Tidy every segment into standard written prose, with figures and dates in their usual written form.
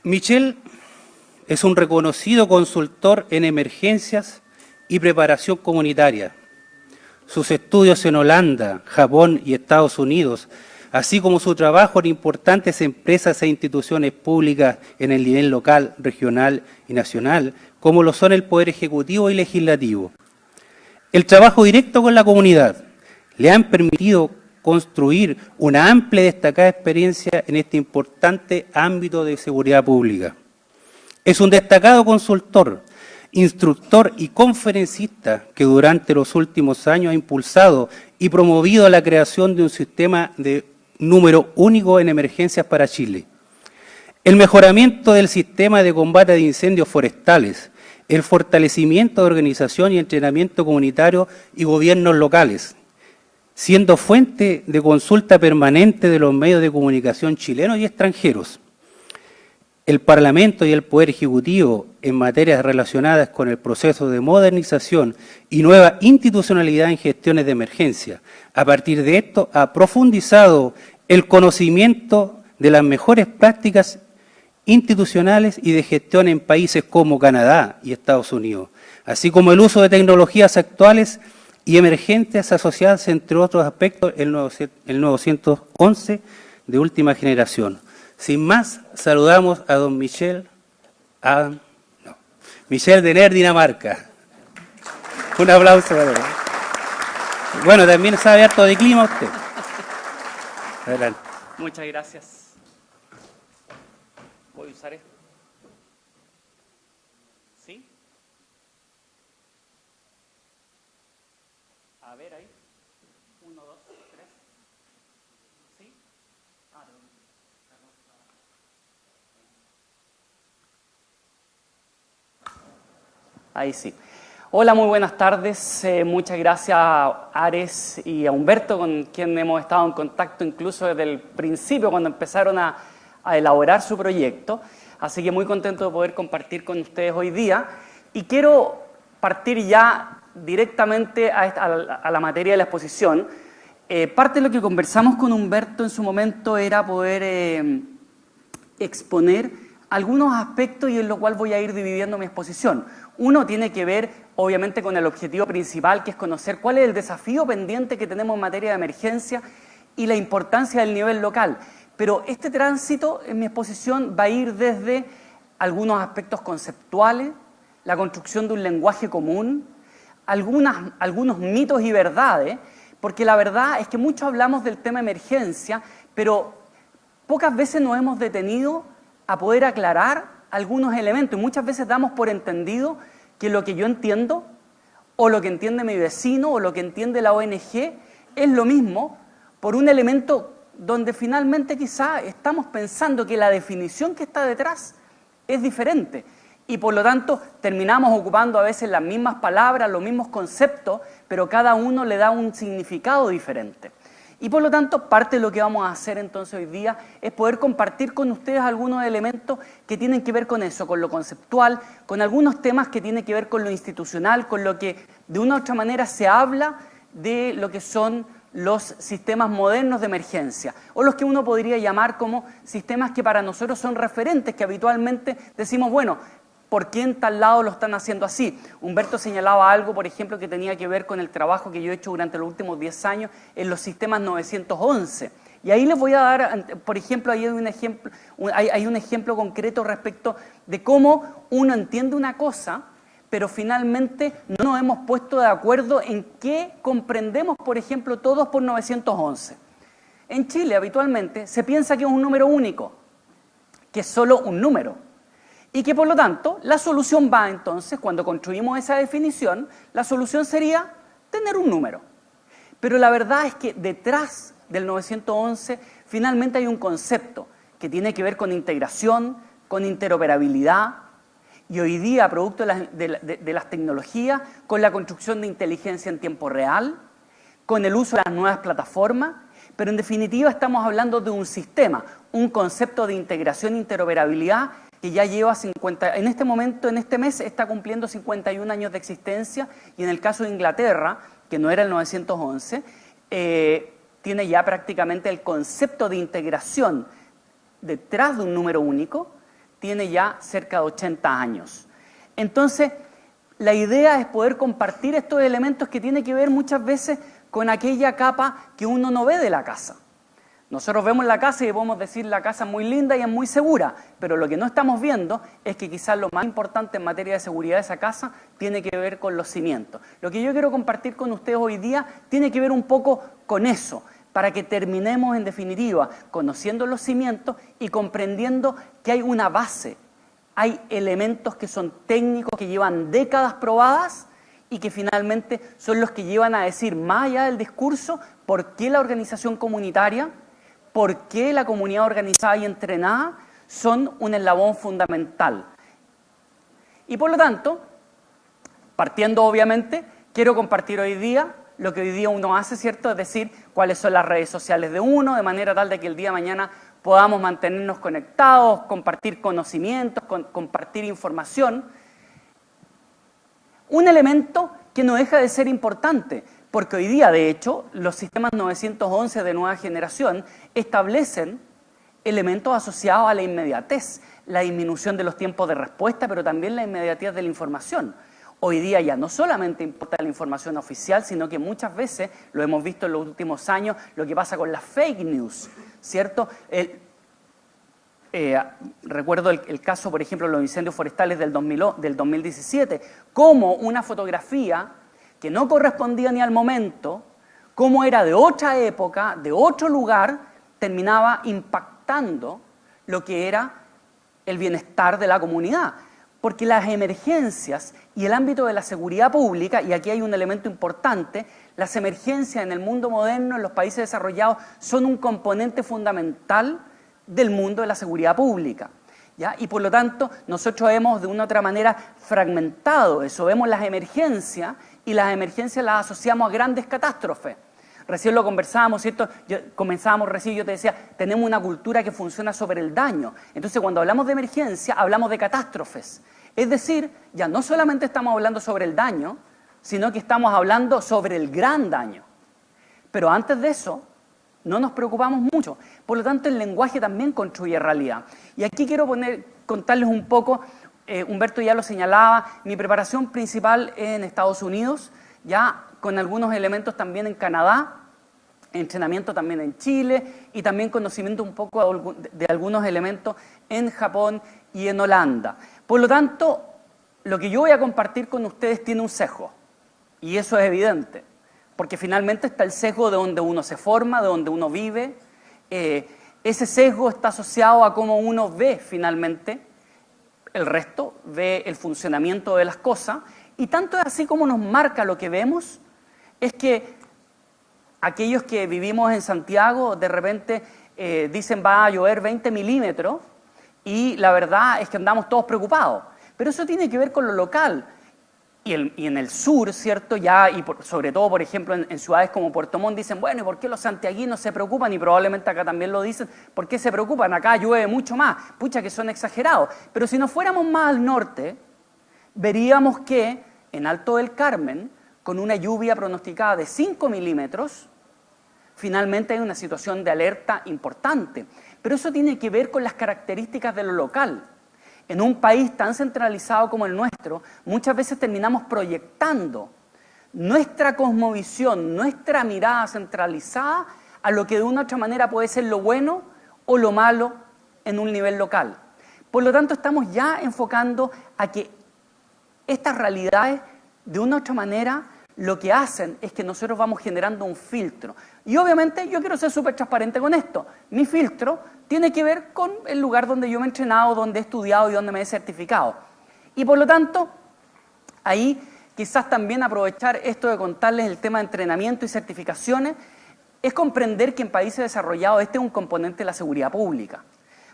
Michel es un reconocido consultor en emergencias y preparación comunitaria. Sus estudios en Holanda, Japón y Estados Unidos, así como su trabajo en importantes empresas e instituciones públicas en el nivel local, regional y nacional, como lo son el Poder Ejecutivo y Legislativo. El trabajo directo con la comunidad le han permitido construir una amplia y destacada experiencia en este importante ámbito de seguridad pública. Es un destacado consultor, instructor y conferencista que durante los últimos años ha impulsado y promovido la creación de un sistema de número único en emergencias para Chile, el mejoramiento del sistema de combate de incendios forestales, el fortalecimiento de organización y entrenamiento comunitario y gobiernos locales, siendo fuente de consulta permanente de los medios de comunicación chilenos y extranjeros. El Parlamento y el Poder Ejecutivo en materias relacionadas con el proceso de modernización y nueva institucionalidad en gestiones de emergencia. A partir de esto, ha profundizado el conocimiento de las mejores prácticas institucionales y de gestión en países como Canadá y Estados Unidos, así como el uso de tecnologías actuales y emergentes asociadas, entre otros aspectos, el nuevo 111 de última generación. Sin más, saludamos a don Michel Denner, Dinamarca. Un aplauso para él. Bueno, también sabe harto de clima usted. Adelante. Muchas gracias. ¿Voy a usar esto? ¿Sí? A ver ahí. 1, 2, 3. ¿Sí? Ahí sí. Hola, muy buenas tardes. Muchas gracias a Ares y a Humberto, con quien hemos estado en contacto incluso desde el principio, cuando empezaron a elaborar su proyecto. Así que muy contento de poder compartir con ustedes hoy día. Y quiero partir ya directamente a la materia de la exposición. Parte de lo que conversamos con Humberto en su momento era poder exponer algunos aspectos y en lo cual voy a ir dividiendo mi exposición. Uno tiene que ver, obviamente, con el objetivo principal, que es conocer cuál es el desafío pendiente que tenemos en materia de emergencia y la importancia del nivel local. Pero este tránsito en mi exposición va a ir desde algunos aspectos conceptuales, la construcción de un lenguaje común, algunos mitos y verdades, porque la verdad es que mucho hablamos del tema emergencia, pero pocas veces nos hemos detenido a poder aclarar algunos elementos. Y muchas veces damos por entendido que lo que yo entiendo, o lo que entiende mi vecino, o lo que entiende la ONG, es lo mismo, por un elemento donde finalmente quizá estamos pensando que la definición que está detrás es diferente. Y por lo tanto terminamos ocupando a veces las mismas palabras, los mismos conceptos, pero cada uno le da un significado diferente. Y por lo tanto, parte de lo que vamos a hacer entonces hoy día es poder compartir con ustedes algunos elementos que tienen que ver con eso, con lo conceptual, con algunos temas que tienen que ver con lo institucional, con lo que de una u otra manera se habla de lo que son los sistemas modernos de emergencia, o los que uno podría llamar como sistemas que para nosotros son referentes, que habitualmente decimos, bueno, ¿por qué en tal lado lo están haciendo así? Humberto señalaba algo, por ejemplo, que tenía que ver con el trabajo que yo he hecho durante los últimos 10 años en los sistemas 911. Y ahí les voy a dar, por ejemplo, hay un ejemplo concreto respecto de cómo uno entiende una cosa, pero finalmente no nos hemos puesto de acuerdo en qué comprendemos, por ejemplo, todos por 911. En Chile, habitualmente, se piensa que es un número único, que es solo un número. Y que, por lo tanto, la solución va entonces, cuando construimos esa definición, la solución sería tener un número. Pero la verdad es que detrás del 911 finalmente hay un concepto que tiene que ver con integración, con interoperabilidad, y hoy día, producto de las tecnologías, con la construcción de inteligencia en tiempo real, con el uso de las nuevas plataformas, pero en definitiva estamos hablando de un sistema, un concepto de integración e interoperabilidad que ya lleva 50, en este momento, en este mes, está cumpliendo 51 años de existencia, y en el caso de Inglaterra, que no era el 911, tiene ya prácticamente el concepto de integración detrás de un número único, tiene ya cerca de 80 años. Entonces, la idea es poder compartir estos elementos que tienen que ver muchas veces con aquella capa que uno no ve de la casa. Nosotros vemos la casa y podemos decir la casa es muy linda y es muy segura, pero lo que no estamos viendo es que quizás lo más importante en materia de seguridad de esa casa tiene que ver con los cimientos. Lo que yo quiero compartir con ustedes hoy día tiene que ver un poco con eso, para que terminemos en definitiva conociendo los cimientos y comprendiendo que hay una base, hay elementos que son técnicos, que llevan décadas probadas y que finalmente son los que llevan a decir, más allá del discurso, por qué la organización comunitaria, por qué la comunidad organizada y entrenada son un eslabón fundamental. Y por lo tanto, partiendo obviamente, quiero compartir hoy día lo que hoy día uno hace, ¿cierto? Es decir, cuáles son las redes sociales de uno, de manera tal de que el día de mañana podamos mantenernos conectados, compartir conocimientos, compartir información. Un elemento que no deja de ser importante, porque hoy día, de hecho, los sistemas 911 de nueva generación establecen elementos asociados a la inmediatez, la disminución de los tiempos de respuesta, pero también la inmediatez de la información. Hoy día ya no solamente importa la información oficial, sino que muchas veces, lo hemos visto en los últimos años, lo que pasa con las fake news, ¿cierto? Recuerdo el caso, por ejemplo, de los incendios forestales del 2017, cómo una fotografía que no correspondía ni al momento, cómo era de otra época, de otro lugar, terminaba impactando lo que era el bienestar de la comunidad. Porque las emergencias y el ámbito de la seguridad pública, y aquí hay un elemento importante, las emergencias en el mundo moderno, en los países desarrollados, son un componente fundamental del mundo de la seguridad pública, ¿ya? Y por lo tanto, nosotros hemos de una u otra manera fragmentado eso, vemos las emergencias y las emergencias las asociamos a grandes catástrofes. Recién lo conversábamos, ¿cierto? Comenzábamos recién, yo te decía, tenemos una cultura que funciona sobre el daño. Entonces, cuando hablamos de emergencia, hablamos de catástrofes. Es decir, ya no solamente estamos hablando sobre el daño, sino que estamos hablando sobre el gran daño. Pero antes de eso, no nos preocupamos mucho. Por lo tanto, el lenguaje también construye realidad. Y aquí quiero contarles un poco, Humberto ya lo señalaba, mi preparación principal en Estados Unidos, ya con algunos elementos también en Canadá, entrenamiento también en Chile y también conocimiento un poco de algunos elementos en Japón y en Holanda. Por lo tanto, lo que yo voy a compartir con ustedes tiene un sesgo, y eso es evidente, porque finalmente está el sesgo de donde uno se forma, de donde uno vive. Ese sesgo está asociado a cómo uno ve finalmente el resto, ve el funcionamiento de las cosas, y tanto es así como nos marca lo que vemos, es que aquellos que vivimos en Santiago de repente dicen va a llover 20 milímetros y la verdad es que andamos todos preocupados. Pero eso tiene que ver con lo local. Y en el sur, ¿cierto? Ya, y sobre todo, por ejemplo, en ciudades como Puerto Montt dicen, bueno, ¿y por qué los santiaguinos se preocupan? Y probablemente acá también lo dicen, ¿por qué se preocupan? Acá llueve mucho más. Pucha, que son exagerados. Pero si nos fuéramos más al norte, veríamos que en Alto del Carmen, con una lluvia pronosticada de 5 milímetros, finalmente hay una situación de alerta importante. Pero eso tiene que ver con las características de lo local. En un país tan centralizado como el nuestro, muchas veces terminamos proyectando nuestra cosmovisión, nuestra mirada centralizada a lo que de una u otra manera puede ser lo bueno o lo malo en un nivel local. Por lo tanto, estamos ya enfocando a que estas realidades, de una u otra manera, lo que hacen es que nosotros vamos generando un filtro. Y obviamente yo quiero ser súper transparente con esto. Mi filtro tiene que ver con el lugar donde yo me he entrenado, donde he estudiado y donde me he certificado. Y por lo tanto, ahí quizás también aprovechar esto de contarles el tema de entrenamiento y certificaciones, es comprender que en países desarrollados este es un componente de la seguridad pública.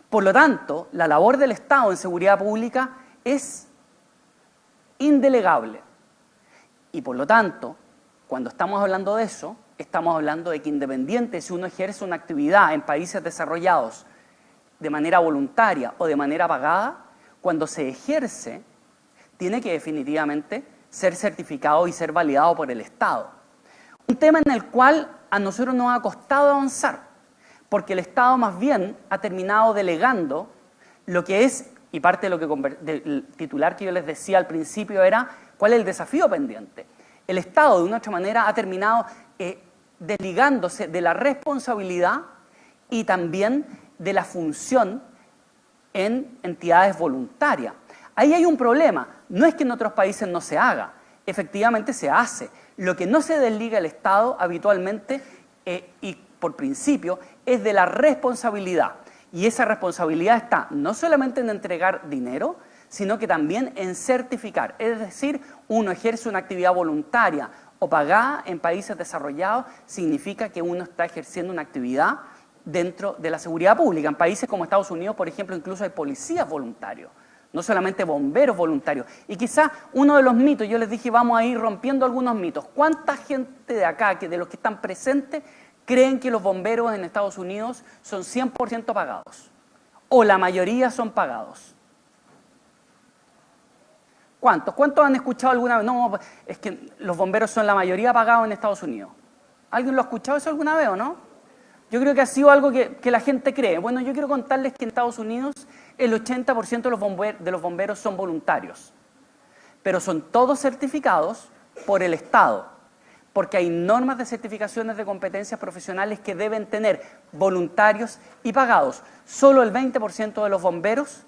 Por lo tanto, la labor del Estado en seguridad pública es indelegable. Y por lo tanto, cuando estamos hablando de eso, estamos hablando de que independiente si uno ejerce una actividad en países desarrollados de manera voluntaria o de manera pagada, cuando se ejerce, tiene que definitivamente ser certificado y ser validado por el Estado. Un tema en el cual a nosotros nos ha costado avanzar, porque el Estado más bien ha terminado delegando lo que es y parte de lo que del titular que yo les decía al principio era cuál es el desafío pendiente. El Estado, de una u otra manera, ha terminado desligándose de la responsabilidad y también de la función en entidades voluntarias. Ahí hay un problema. No es que en otros países no se haga. Efectivamente se hace. Lo que no se desliga el Estado habitualmente y por principio es de la responsabilidad. Y esa responsabilidad está no solamente en entregar dinero, sino que también en certificar. Es decir, uno ejerce una actividad voluntaria o pagada en países desarrollados, significa que uno está ejerciendo una actividad dentro de la seguridad pública. En países como Estados Unidos, por ejemplo, incluso hay policías voluntarios, no solamente bomberos voluntarios. Y quizás uno de los mitos, yo les dije, vamos a ir rompiendo algunos mitos. ¿Cuánta gente de acá, de los que están presentes, creen que los bomberos en Estados Unidos son 100% pagados? ¿O la mayoría son pagados? ¿Cuántos? ¿Cuántos han escuchado alguna vez? No, es que los bomberos son la mayoría pagados en Estados Unidos. ¿Alguien lo ha escuchado eso alguna vez o no? Yo creo que ha sido algo que la gente cree. Bueno, yo quiero contarles que en Estados Unidos el 80% de los bomberos son voluntarios, pero son todos certificados por el Estado, porque hay normas de certificaciones de competencias profesionales que deben tener voluntarios y pagados. Solo el 20% de los bomberos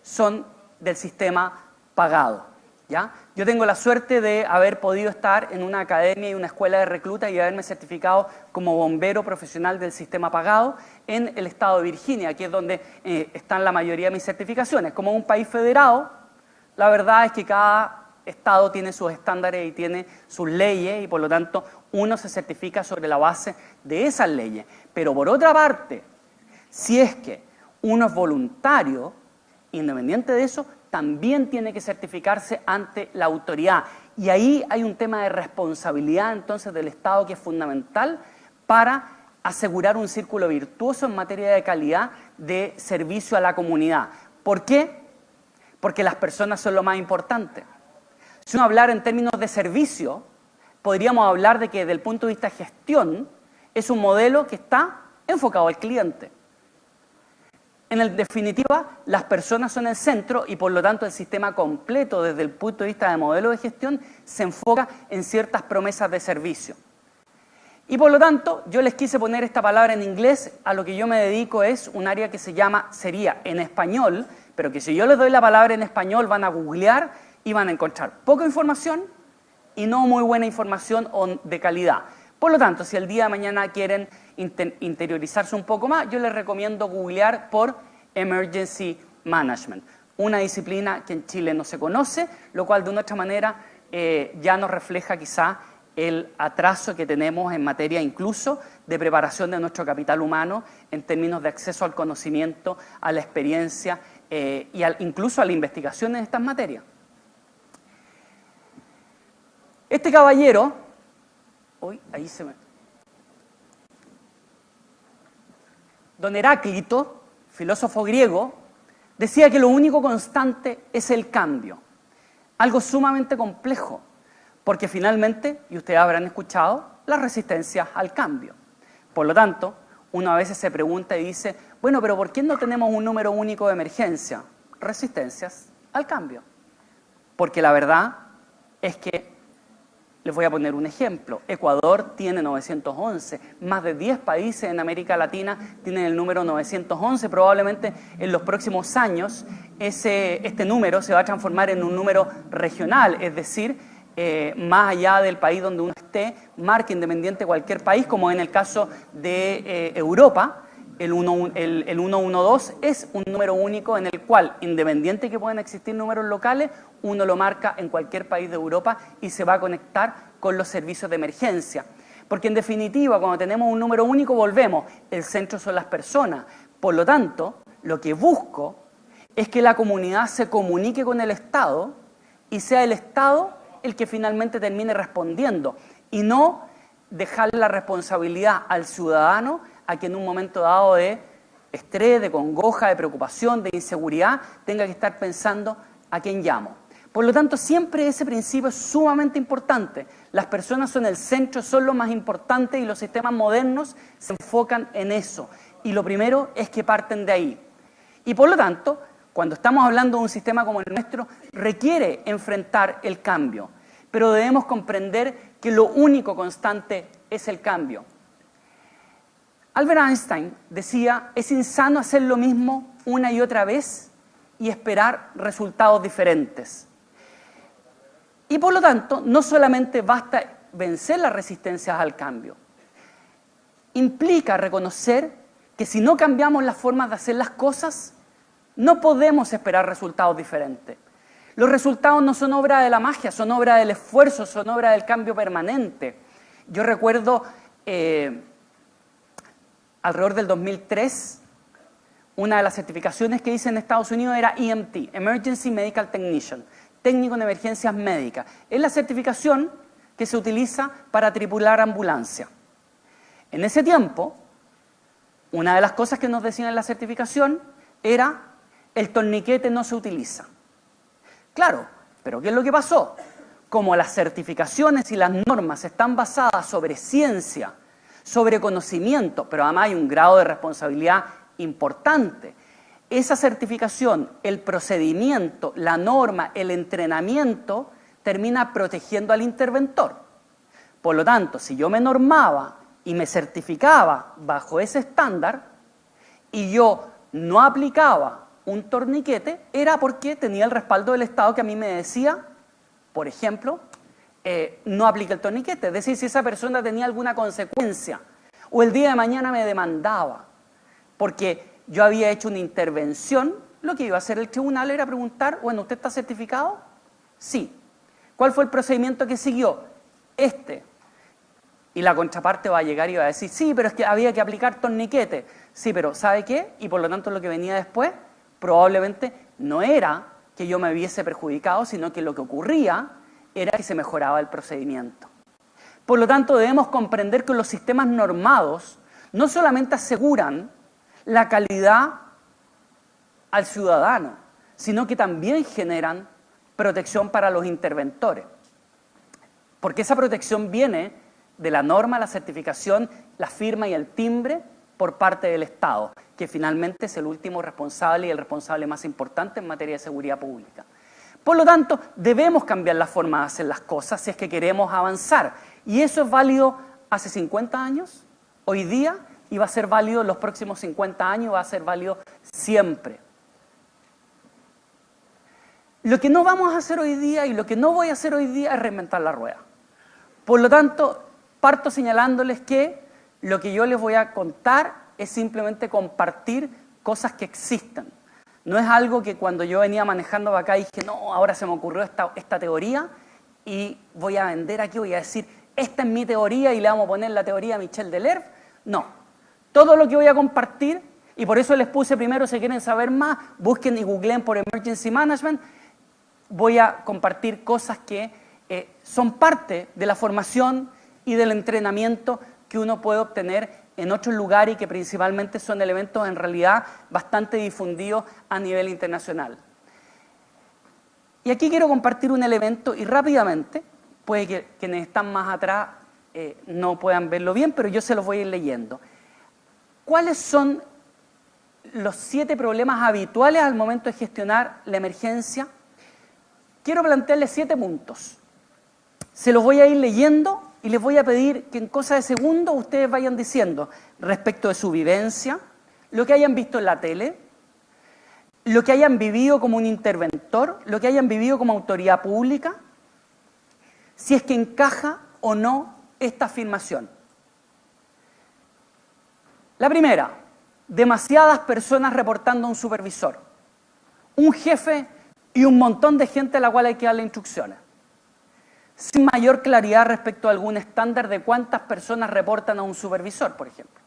son del sistema pagado. ¿Ya? Yo tengo la suerte de haber podido estar en una academia y una escuela de recluta y haberme certificado como bombero profesional del sistema pagado en el estado de Virginia, que es donde están la mayoría de mis certificaciones. Como un país federado, la verdad es que cada estado tiene sus estándares y tiene sus leyes y por lo tanto uno se certifica sobre la base de esas leyes. Pero por otra parte, si es que uno es voluntario, independiente de eso, también tiene que certificarse ante la autoridad. Y ahí hay un tema de responsabilidad entonces del Estado que es fundamental para asegurar un círculo virtuoso en materia de calidad de servicio a la comunidad. ¿Por qué? Porque las personas son lo más importante. Si uno hablara en términos de servicio, podríamos hablar de que desde el punto de vista de gestión es un modelo que está enfocado al cliente. En definitiva, las personas son el centro y por lo tanto el sistema completo desde el punto de vista de modelo de gestión se enfoca en ciertas promesas de servicio. Y por lo tanto, yo les quise poner esta palabra en inglés, a lo que yo me dedico es un área que sería en español, pero que si yo les doy la palabra en español van a googlear y van a encontrar poca información y no muy buena información de calidad. Por lo tanto, si el día de mañana quieren interiorizarse un poco más, yo les recomiendo googlear por Emergency Management, una disciplina que en Chile no se conoce, lo cual de una otra manera ya nos refleja quizá el atraso que tenemos en materia incluso de preparación de nuestro capital humano en términos de acceso al conocimiento, a la experiencia y incluso a la investigación en estas materias. Este caballero... Don Heráclito, filósofo griego, decía que lo único constante es el cambio. Algo sumamente complejo, porque finalmente, y ustedes habrán escuchado, la resistencia al cambio. Por lo tanto, uno a veces se pregunta y dice, bueno, pero ¿por qué no tenemos un número único de emergencia? Resistencias al cambio. Porque la verdad es que les voy a poner un ejemplo. Ecuador tiene 911. Más de 10 países en América Latina tienen el número 911. Probablemente en los próximos años este número se va a transformar en un número regional, es decir, más allá del país donde uno esté, marca independiente cualquier país, como en el caso de Europa. El 112 es un número único en el cual, independiente que puedan existir números locales, uno lo marca en cualquier país de Europa y se va a conectar con los servicios de emergencia. Porque en definitiva, cuando tenemos un número único, volvemos. El centro son las personas. Por lo tanto, lo que busco es que la comunidad se comunique con el Estado y sea el Estado el que finalmente termine respondiendo y no dejar la responsabilidad al ciudadano a que en un momento dado de estrés, de congoja, de preocupación, de inseguridad, tenga que estar pensando a quién llamo. Por lo tanto, siempre ese principio es sumamente importante. Las personas son el centro, son lo más importante y los sistemas modernos se enfocan en eso. Y lo primero es que parten de ahí. Y por lo tanto, cuando estamos hablando de un sistema como el nuestro, requiere enfrentar el cambio, pero debemos comprender que lo único constante es el cambio. Albert Einstein decía, es insano hacer lo mismo una y otra vez y esperar resultados diferentes. Y por lo tanto, no solamente basta vencer las resistencias al cambio, implica reconocer que si no cambiamos las formas de hacer las cosas, no podemos esperar resultados diferentes. Los resultados no son obra de la magia, son obra del esfuerzo, son obra del cambio permanente. Yo recuerdo, alrededor del 2003, una de las certificaciones que hice en Estados Unidos era EMT, Emergency Medical Technician, técnico en emergencias médicas. Es la certificación que se utiliza para tripular ambulancia. En ese tiempo, una de las cosas que nos decían en la certificación era el torniquete no se utiliza. Claro, pero ¿qué es lo que pasó? Como las certificaciones y las normas están basadas sobre ciencia, sobre conocimiento, pero además hay un grado de responsabilidad importante. Esa certificación, el procedimiento, la norma, el entrenamiento, termina protegiendo al interventor. Por lo tanto, si yo me normaba y me certificaba bajo ese estándar y yo no aplicaba un torniquete, era porque tenía el respaldo del Estado que a mí me decía, por ejemplo, no aplique el torniquete. Es decir, si esa persona tenía alguna consecuencia o el día de mañana me demandaba porque yo había hecho una intervención, lo que iba a hacer el tribunal era preguntar, bueno, ¿usted está certificado? Sí. ¿Cuál fue el procedimiento que siguió? Y la contraparte va a llegar y va a decir, sí, pero es que había que aplicar torniquete. Sí, pero ¿sabe qué? Y por lo tanto lo que venía después probablemente no era que yo me hubiese perjudicado, sino que lo que ocurría era que se mejoraba el procedimiento. Por lo tanto, debemos comprender que los sistemas normados no solamente aseguran la calidad al ciudadano, sino que también generan protección para los interventores. Porque esa protección viene de la norma, la certificación, la firma y el timbre por parte del Estado, que finalmente es el último responsable y el responsable más importante en materia de seguridad pública. Por lo tanto, debemos cambiar la forma de hacer las cosas si es que queremos avanzar. Y eso es válido hace 50 años, hoy día, y va a ser válido en los próximos 50 años, va a ser válido siempre. Lo que no vamos a hacer hoy día y lo que no voy a hacer hoy día es reinventar la rueda. Por lo tanto, parto señalándoles que lo que yo les voy a contar es simplemente compartir cosas que existen. No es algo que cuando yo venía manejando acá dije, no, ahora se me ocurrió esta teoría y voy a vender aquí, voy a decir, esta es mi teoría y le vamos a poner la teoría a Michel Deleuze. No, todo lo que voy a compartir, y por eso les puse primero, si quieren saber más, busquen y googleen por Emergency Management, voy a compartir cosas que son parte de la formación y del entrenamiento que uno puede obtener en otros lugares y que principalmente son elementos en realidad bastante difundidos a nivel internacional. Y aquí quiero compartir un elemento y rápidamente, puede que quienes están más atrás no puedan verlo bien, pero yo se los voy a ir leyendo. ¿Cuáles son los 7 problemas habituales al momento de gestionar la emergencia? Quiero plantearles 7 puntos. Se los voy a ir leyendo y les voy a pedir que en cosa de segundos ustedes vayan diciendo respecto de su vivencia, lo que hayan visto en la tele, lo que hayan vivido como un interventor, lo que hayan vivido como autoridad pública, si es que encaja o no esta afirmación. La primera, demasiadas personas reportando a un supervisor, un jefe y un montón de gente a la cual hay que darle instrucciones. Sin mayor claridad respecto a algún estándar de cuántas personas reportan a un supervisor, por ejemplo.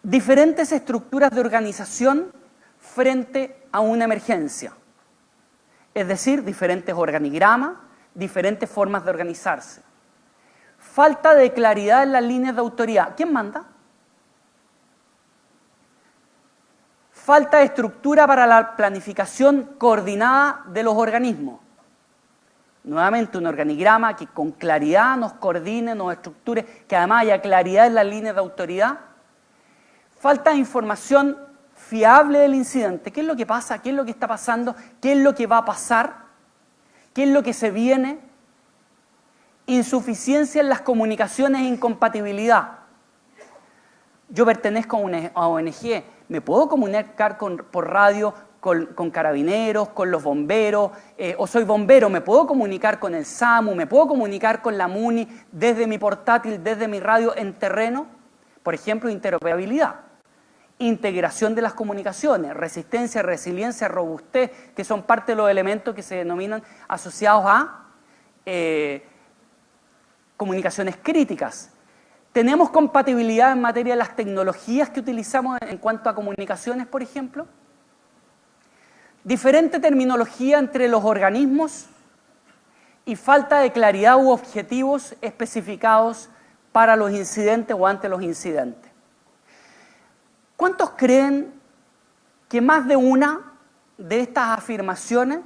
Diferentes estructuras de organización frente a una emergencia. Es decir, diferentes organigramas, diferentes formas de organizarse. Falta de claridad en las líneas de autoridad. ¿Quién manda? Falta de estructura para la planificación coordinada de los organismos. Nuevamente un organigrama que con claridad nos coordine, nos estructure, que además haya claridad en las líneas de autoridad. Falta de información fiable del incidente. ¿Qué es lo que pasa? ¿Qué es lo que está pasando? ¿Qué es lo que va a pasar? ¿Qué es lo que se viene? Insuficiencia en las comunicaciones e incompatibilidad. Yo pertenezco a una ONG, ¿me puedo comunicar por radio con carabineros, con los bomberos? O soy bombero, ¿me puedo comunicar con el SAMU? ¿Me puedo comunicar con la MUNI desde mi portátil, desde mi radio en terreno? Por ejemplo, interoperabilidad. Integración de las comunicaciones, resistencia, resiliencia, robustez, que son parte de los elementos que se denominan asociados a comunicaciones críticas. ¿Tenemos compatibilidad en materia de las tecnologías que utilizamos en cuanto a comunicaciones, por ejemplo? Diferente terminología entre los organismos y falta de claridad u objetivos especificados para los incidentes o ante los incidentes. ¿Cuántos creen que más de una de estas afirmaciones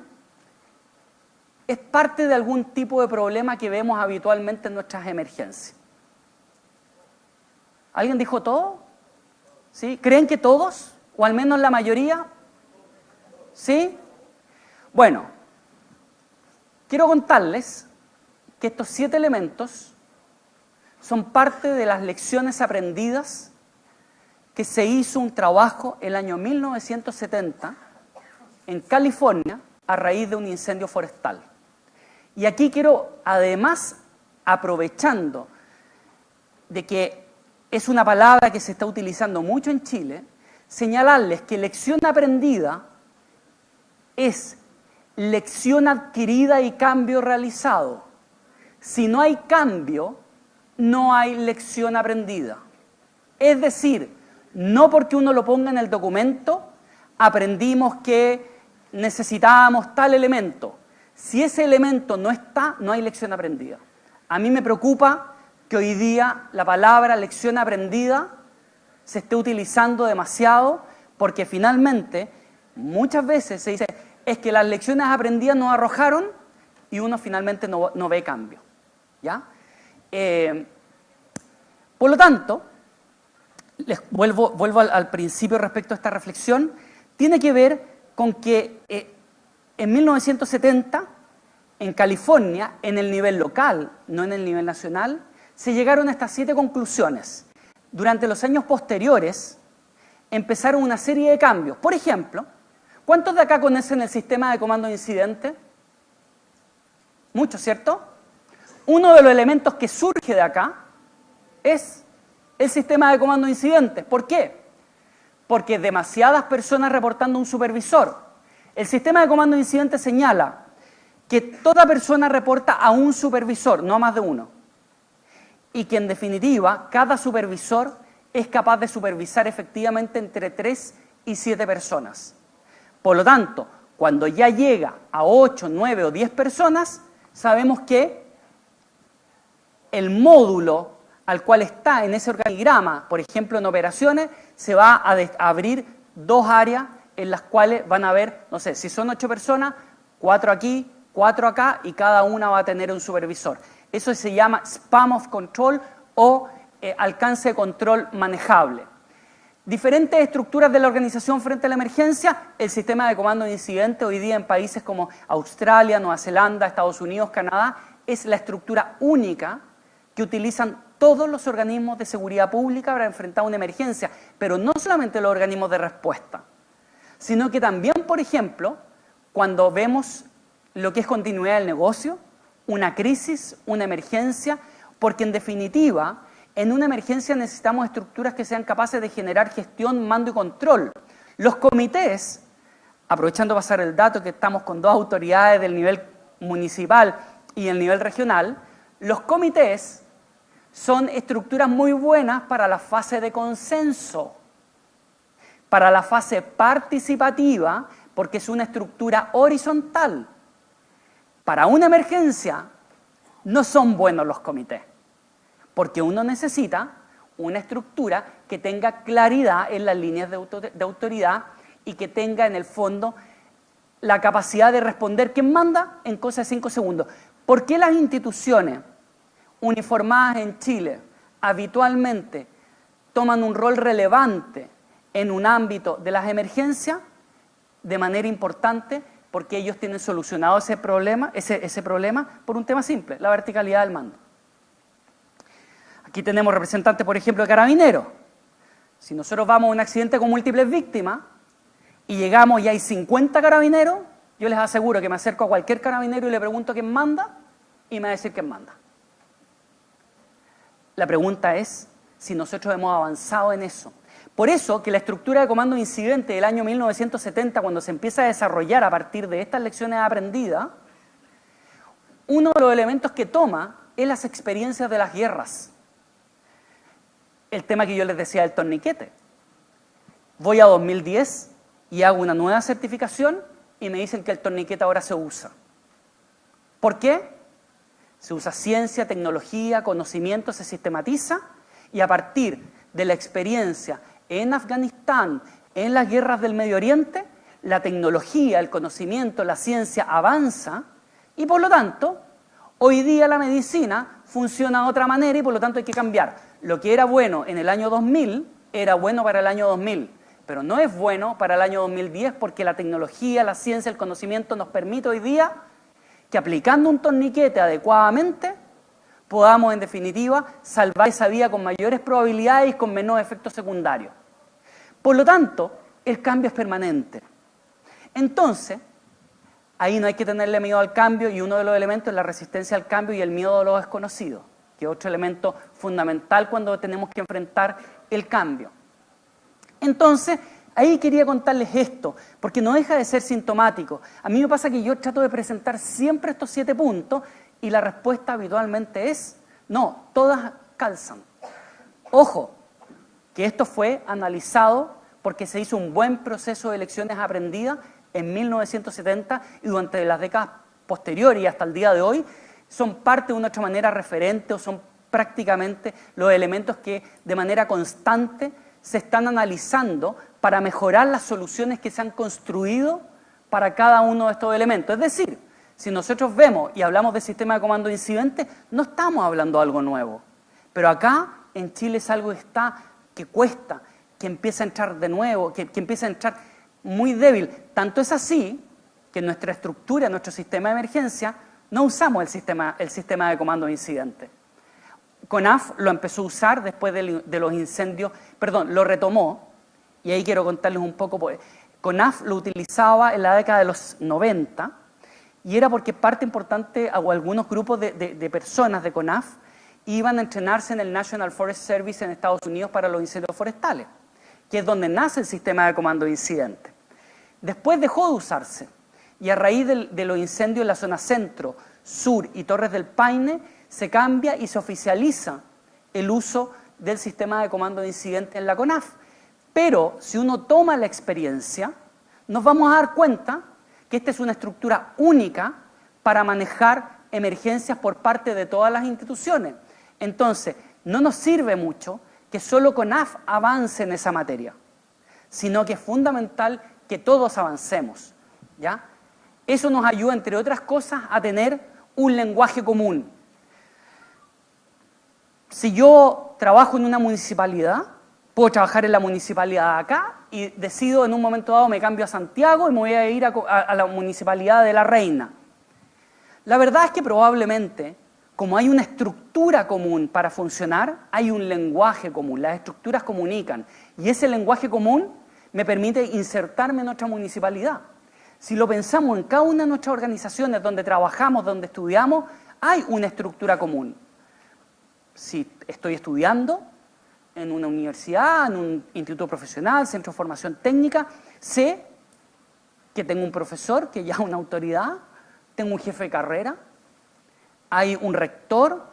es parte de algún tipo de problema que vemos habitualmente en nuestras emergencias? ¿Alguien dijo todo? ¿Sí? ¿Creen que todos? ¿O al menos la mayoría? ¿Sí? Bueno, quiero contarles que estos 7 elementos son parte de las lecciones aprendidas que se hizo un trabajo el año 1970 en California a raíz de un incendio forestal. Y aquí quiero, además, aprovechando de que es una palabra que se está utilizando mucho en Chile, señalarles que lección aprendida es lección adquirida y cambio realizado. Si no hay cambio, no hay lección aprendida. Es decir, no porque uno lo ponga en el documento, aprendimos que necesitábamos tal elemento. Si ese elemento no está, no hay lección aprendida. A mí me preocupa que hoy día la palabra lección aprendida se esté utilizando demasiado, porque finalmente muchas veces se dice es que las lecciones aprendidas nos arrojaron y uno finalmente no ve cambio. ¿Ya? Por lo tanto, les vuelvo al principio respecto a esta reflexión, tiene que ver con que en 1970, en California, en el nivel local, no en el nivel nacional, se llegaron a estas 7 conclusiones. Durante los años posteriores, empezaron una serie de cambios. Por ejemplo, ¿cuántos de acá conocen el sistema de comando de incidente? Muchos, ¿cierto? Uno de los elementos que surge de acá es el sistema de comando de incidentes. ¿Por qué? Porque demasiadas personas reportando un supervisor. El sistema de comando de incidentes señala que toda persona reporta a un supervisor, no a más de uno. Y que en definitiva, cada supervisor es capaz de supervisar efectivamente entre 3 y 7 personas. Por lo tanto, cuando ya llega a 8, 9 o 10 personas, sabemos que el módulo al cual está en ese organigrama, por ejemplo en operaciones, se va a abrir 2 áreas en las cuales van a haber, no sé, si son 8 personas, 4 aquí, 4 acá y cada una va a tener un supervisor. Eso se llama span of control o alcance de control manejable. Diferentes estructuras de la organización frente a la emergencia, el sistema de comando de incidente hoy día en países como Australia, Nueva Zelanda, Estados Unidos, Canadá, es la estructura única que utilizan todos los organismos de seguridad pública para enfrentar una emergencia, pero no solamente los organismos de respuesta, sino que también, por ejemplo, cuando vemos lo que es continuidad del negocio, una crisis, una emergencia, porque en definitiva, en una emergencia necesitamos estructuras que sean capaces de generar gestión, mando y control. Los comités, aprovechando pasar el dato que estamos con 2 autoridades del nivel municipal y el nivel regional, los comités son estructuras muy buenas para la fase de consenso, para la fase participativa, porque es una estructura horizontal. Para una emergencia no son buenos los comités, porque uno necesita una estructura que tenga claridad en las líneas de autoridad y que tenga en el fondo la capacidad de responder quién manda en cosa de 5 segundos. ¿Por qué las instituciones uniformadas en Chile habitualmente toman un rol relevante en un ámbito de las emergencias de manera importante porque ellos tienen solucionado ese problema por un tema simple, la verticalidad del mando. Aquí tenemos representantes, por ejemplo, de Carabineros. Si nosotros vamos a un accidente con múltiples víctimas y llegamos y hay 50 carabineros, yo les aseguro que me acerco a cualquier carabinero y le pregunto quién manda y me va a decir quién manda. La pregunta es si nosotros hemos avanzado en eso. Por eso que la estructura de comando de incidente del año 1970, cuando se empieza a desarrollar a partir de estas lecciones aprendidas, uno de los elementos que toma es las experiencias de las guerras. El tema que yo les decía del torniquete. Voy a 2010 y hago una nueva certificación y me dicen que el torniquete ahora se usa. ¿Por qué? Se usa ciencia, tecnología, conocimiento, se sistematiza y a partir de la experiencia en Afganistán, en las guerras del Medio Oriente, la tecnología, el conocimiento, la ciencia avanza y por lo tanto, hoy día la medicina funciona de otra manera y por lo tanto hay que cambiar. Lo que era bueno en el año 2000 era bueno para el año 2000, pero no es bueno para el año 2010 porque la tecnología, la ciencia, el conocimiento nos permite hoy día que aplicando un torniquete adecuadamente podamos en definitiva salvar esa vida con mayores probabilidades y con menos efectos secundarios. Por lo tanto, el cambio es permanente. Entonces, ahí no hay que tenerle miedo al cambio y uno de los elementos es la resistencia al cambio y el miedo a lo desconocido, que es otro elemento fundamental cuando tenemos que enfrentar el cambio. Entonces, ahí quería contarles esto, porque no deja de ser sintomático. A mí me pasa que yo trato de presentar siempre estos 7 puntos y la respuesta habitualmente es, no, todas calzan. Ojo, que esto fue analizado porque se hizo un buen proceso de lecciones aprendidas en 1970 y durante las décadas posteriores y hasta el día de hoy son parte de una otra manera referente o son prácticamente los elementos que de manera constante se están analizando para mejorar las soluciones que se han construido para cada uno de estos elementos. Es decir, si nosotros vemos y hablamos de sistema de comando de incidentes, no estamos hablando de algo nuevo. Pero acá en Chile es algo que cuesta, que empieza a entrar de nuevo, que empieza a entrar muy débil. Tanto es así que en nuestra estructura, en nuestro sistema de emergencia, no usamos el sistema de comando de incidentes. CONAF lo empezó a usar después de los incendios, lo retomó, y ahí quiero contarles un poco. Pues, CONAF lo utilizaba en la década de los 90, y era porque parte importante, o algunos grupos de personas de CONAF, iban a entrenarse en el National Forest Service en Estados Unidos para los incendios forestales, que es donde nace el sistema de comando de incidentes. Después dejó de usarse, y a raíz de los incendios en la zona centro, sur y Torres del Paine, se cambia y se oficializa el uso del sistema de comando de incidentes en la CONAF. Pero si uno toma la experiencia, nos vamos a dar cuenta que esta es una estructura única para manejar emergencias por parte de todas las instituciones. Entonces, no nos sirve mucho que solo CONAF avance en esa materia, sino que es fundamental que todos avancemos, ¿ya? Eso nos ayuda, entre otras cosas, a tener un lenguaje común. Si yo trabajo en una municipalidad, puedo trabajar en la municipalidad de acá y decido en un momento dado me cambio a Santiago y me voy a ir a la municipalidad de La Reina. La verdad es que probablemente, como hay una estructura común para funcionar, hay un lenguaje común, las estructuras comunican y ese lenguaje común me permite insertarme en otra municipalidad. Si lo pensamos en cada una de nuestras organizaciones donde trabajamos, donde estudiamos, hay una estructura común. Si estoy estudiando en una universidad, en un instituto profesional, centro de formación técnica, sé que tengo un profesor que ya es una autoridad, tengo un jefe de carrera, hay un rector,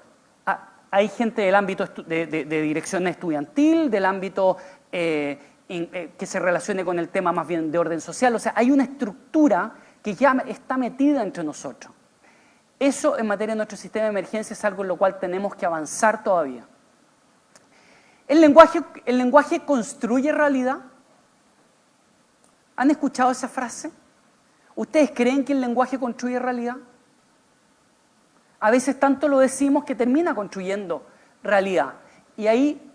hay gente del ámbito de dirección estudiantil, del ámbito que se relacione con el tema más bien de orden social. O sea, hay una estructura que ya está metida entre nosotros. Eso en materia de nuestro sistema de emergencia es algo en lo cual tenemos que avanzar todavía. ¿El lenguaje construye realidad? ¿Han escuchado esa frase? ¿Ustedes creen que el lenguaje construye realidad? A veces tanto lo decimos que termina construyendo realidad. Y ahí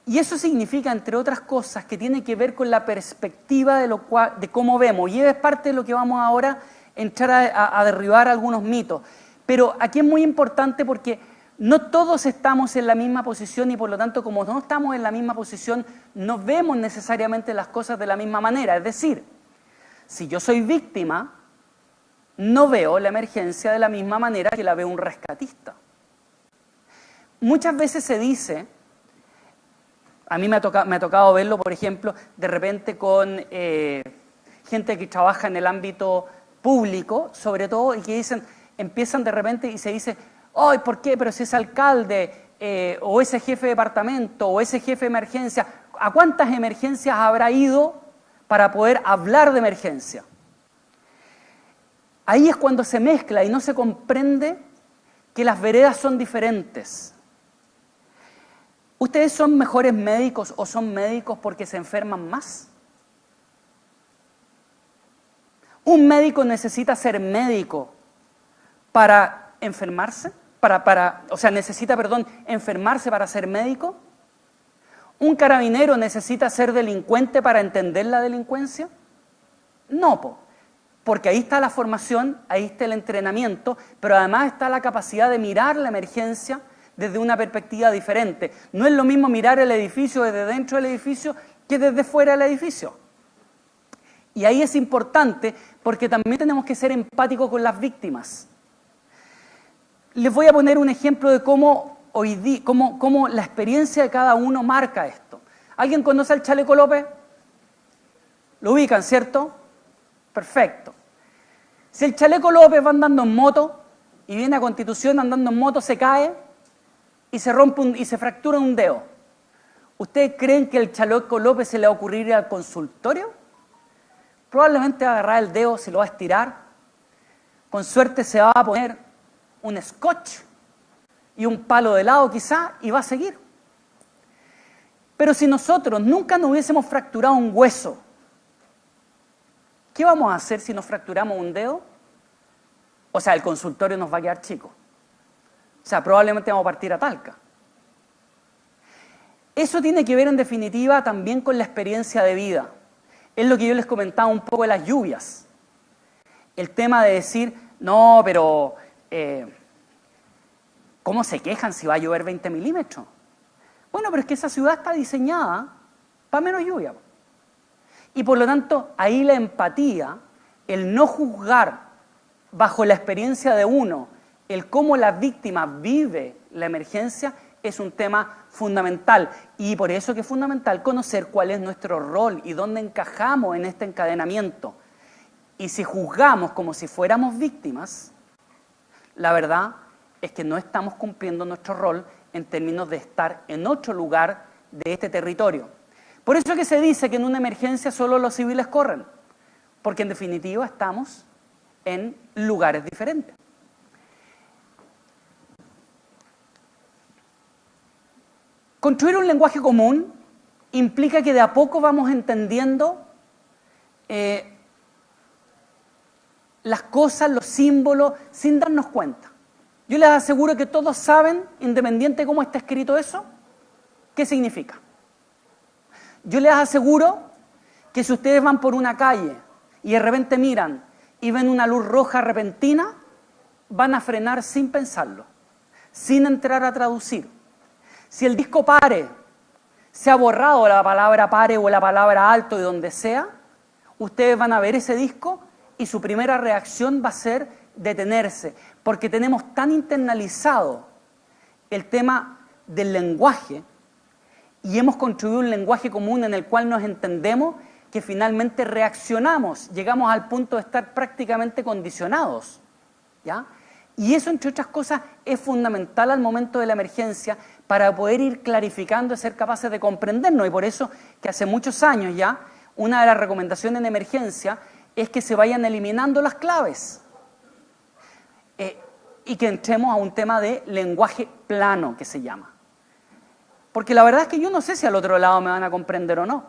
Y eso significa, entre otras cosas, que tiene que ver con la perspectiva de cómo vemos. Y es parte de lo que vamos ahora a entrar a derribar algunos mitos. Pero aquí es muy importante porque no todos estamos en la misma posición y por lo tanto, como no estamos en la misma posición, no vemos necesariamente las cosas de la misma manera. Es decir, si yo soy víctima, no veo la emergencia de la misma manera que la ve un rescatista. Muchas veces se dice, a mí me ha tocado verlo, por ejemplo, de repente con gente que trabaja en el ámbito público, sobre todo, y que dicen, empiezan de repente y se dice, ¡ay, por qué! Pero si ese alcalde, o ese jefe de departamento, o ese jefe de emergencia, ¿a cuántas emergencias habrá ido para poder hablar de emergencia? Ahí es cuando se mezcla y no se comprende que las veredas son diferentes. ¿Ustedes son mejores médicos o son médicos porque se enferman más? ¿Un médico necesita ser médico para enfermarse? Necesita enfermarse para ser médico. ¿Un carabinero necesita ser delincuente para entender la delincuencia? No, porque ahí está la formación, ahí está el entrenamiento, pero además está la capacidad de mirar la emergencia desde una perspectiva diferente. No es lo mismo mirar el edificio desde dentro del edificio que desde fuera del edificio. Y ahí es importante porque también tenemos que ser empáticos con las víctimas. Les voy a poner un ejemplo de cómo la experiencia de cada uno marca esto. ¿Alguien conoce al Chaleco López? Lo ubican, ¿cierto? Perfecto. Si el Chaleco López va andando en moto y viene a Constitución andando en moto, se cae y se rompe y se fractura un dedo, ¿ustedes creen que el Chaleco López se le va a ocurrir ir al consultorio? Probablemente va a agarrar el dedo, se lo va a estirar, con suerte se va a poner un scotch y un palo de helado quizá y va a seguir. Pero si nosotros nunca nos hubiésemos fracturado un hueso, ¿qué vamos a hacer si nos fracturamos un dedo? O sea, el consultorio nos va a quedar chico. O sea, probablemente vamos a partir a Talca. Eso tiene que ver en definitiva también con la experiencia de vida. Es lo que yo les comentaba un poco de las lluvias. El tema de decir, no, pero ¿cómo se quejan si va a llover 20 milímetros? Bueno, pero es que esa ciudad está diseñada para menos lluvia. Y por lo tanto, ahí la empatía, el no juzgar bajo la experiencia de uno, el cómo la víctima vive la emergencia, es un tema fundamental. Y por eso que es fundamental conocer cuál es nuestro rol y dónde encajamos en este encadenamiento. Y si juzgamos como si fuéramos víctimas, la verdad es que no estamos cumpliendo nuestro rol en términos de estar en otro lugar de este territorio. Por eso que se dice que en una emergencia solo los civiles corren, porque en definitiva estamos en lugares diferentes. Construir un lenguaje común implica que de a poco vamos entendiendo las cosas, los símbolos, sin darnos cuenta. Yo les aseguro que todos saben, independiente de cómo está escrito eso, qué significa. Yo les aseguro que si ustedes van por una calle y de repente miran y ven una luz roja repentina, van a frenar sin pensarlo, sin entrar a traducir. Si el disco pare, se ha borrado la palabra pare o la palabra alto de donde sea, ustedes van a ver ese disco y su primera reacción va a ser detenerse, porque tenemos tan internalizado el tema del lenguaje y hemos construido un lenguaje común en el cual nos entendemos que finalmente reaccionamos, llegamos al punto de estar prácticamente condicionados, ¿ya? Y eso, entre otras cosas, es fundamental al momento de la emergencia para poder ir clarificando y ser capaces de comprendernos. Y por eso que hace muchos años ya, una de las recomendaciones en emergencia es que se vayan eliminando las claves y que entremos a un tema de lenguaje plano, que se llama. Porque la verdad es que yo no sé si al otro lado me van a comprender o no.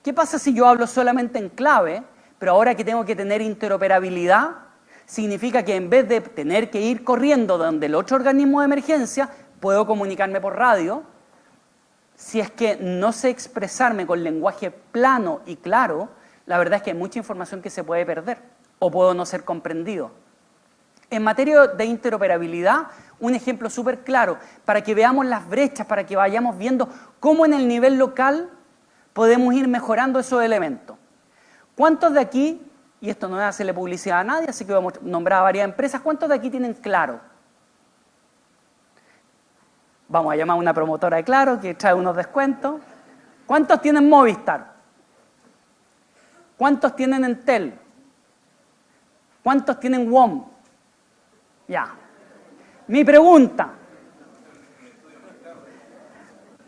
¿Qué pasa si yo hablo solamente en clave, pero ahora que tengo que tener interoperabilidad, significa que en vez de tener que ir corriendo donde el otro organismo de emergencia, puedo comunicarme por radio si es que no sé expresarme con lenguaje plano y claro, la verdad es que hay mucha información que se puede perder o puedo no ser comprendido. En materia de interoperabilidad, un ejemplo súper claro, para que veamos las brechas, para que vayamos viendo cómo en el nivel local podemos ir mejorando esos elementos. ¿Cuántos de aquí, y esto no es hacerle publicidad a nadie, así que vamos a nombrar a varias empresas, cuántos de aquí tienen Claro? Vamos a llamar a una promotora de Claro que trae unos descuentos. ¿Cuántos tienen Movistar? ¿Cuántos tienen Entel? ¿Cuántos tienen WOM? Ya. Mi pregunta.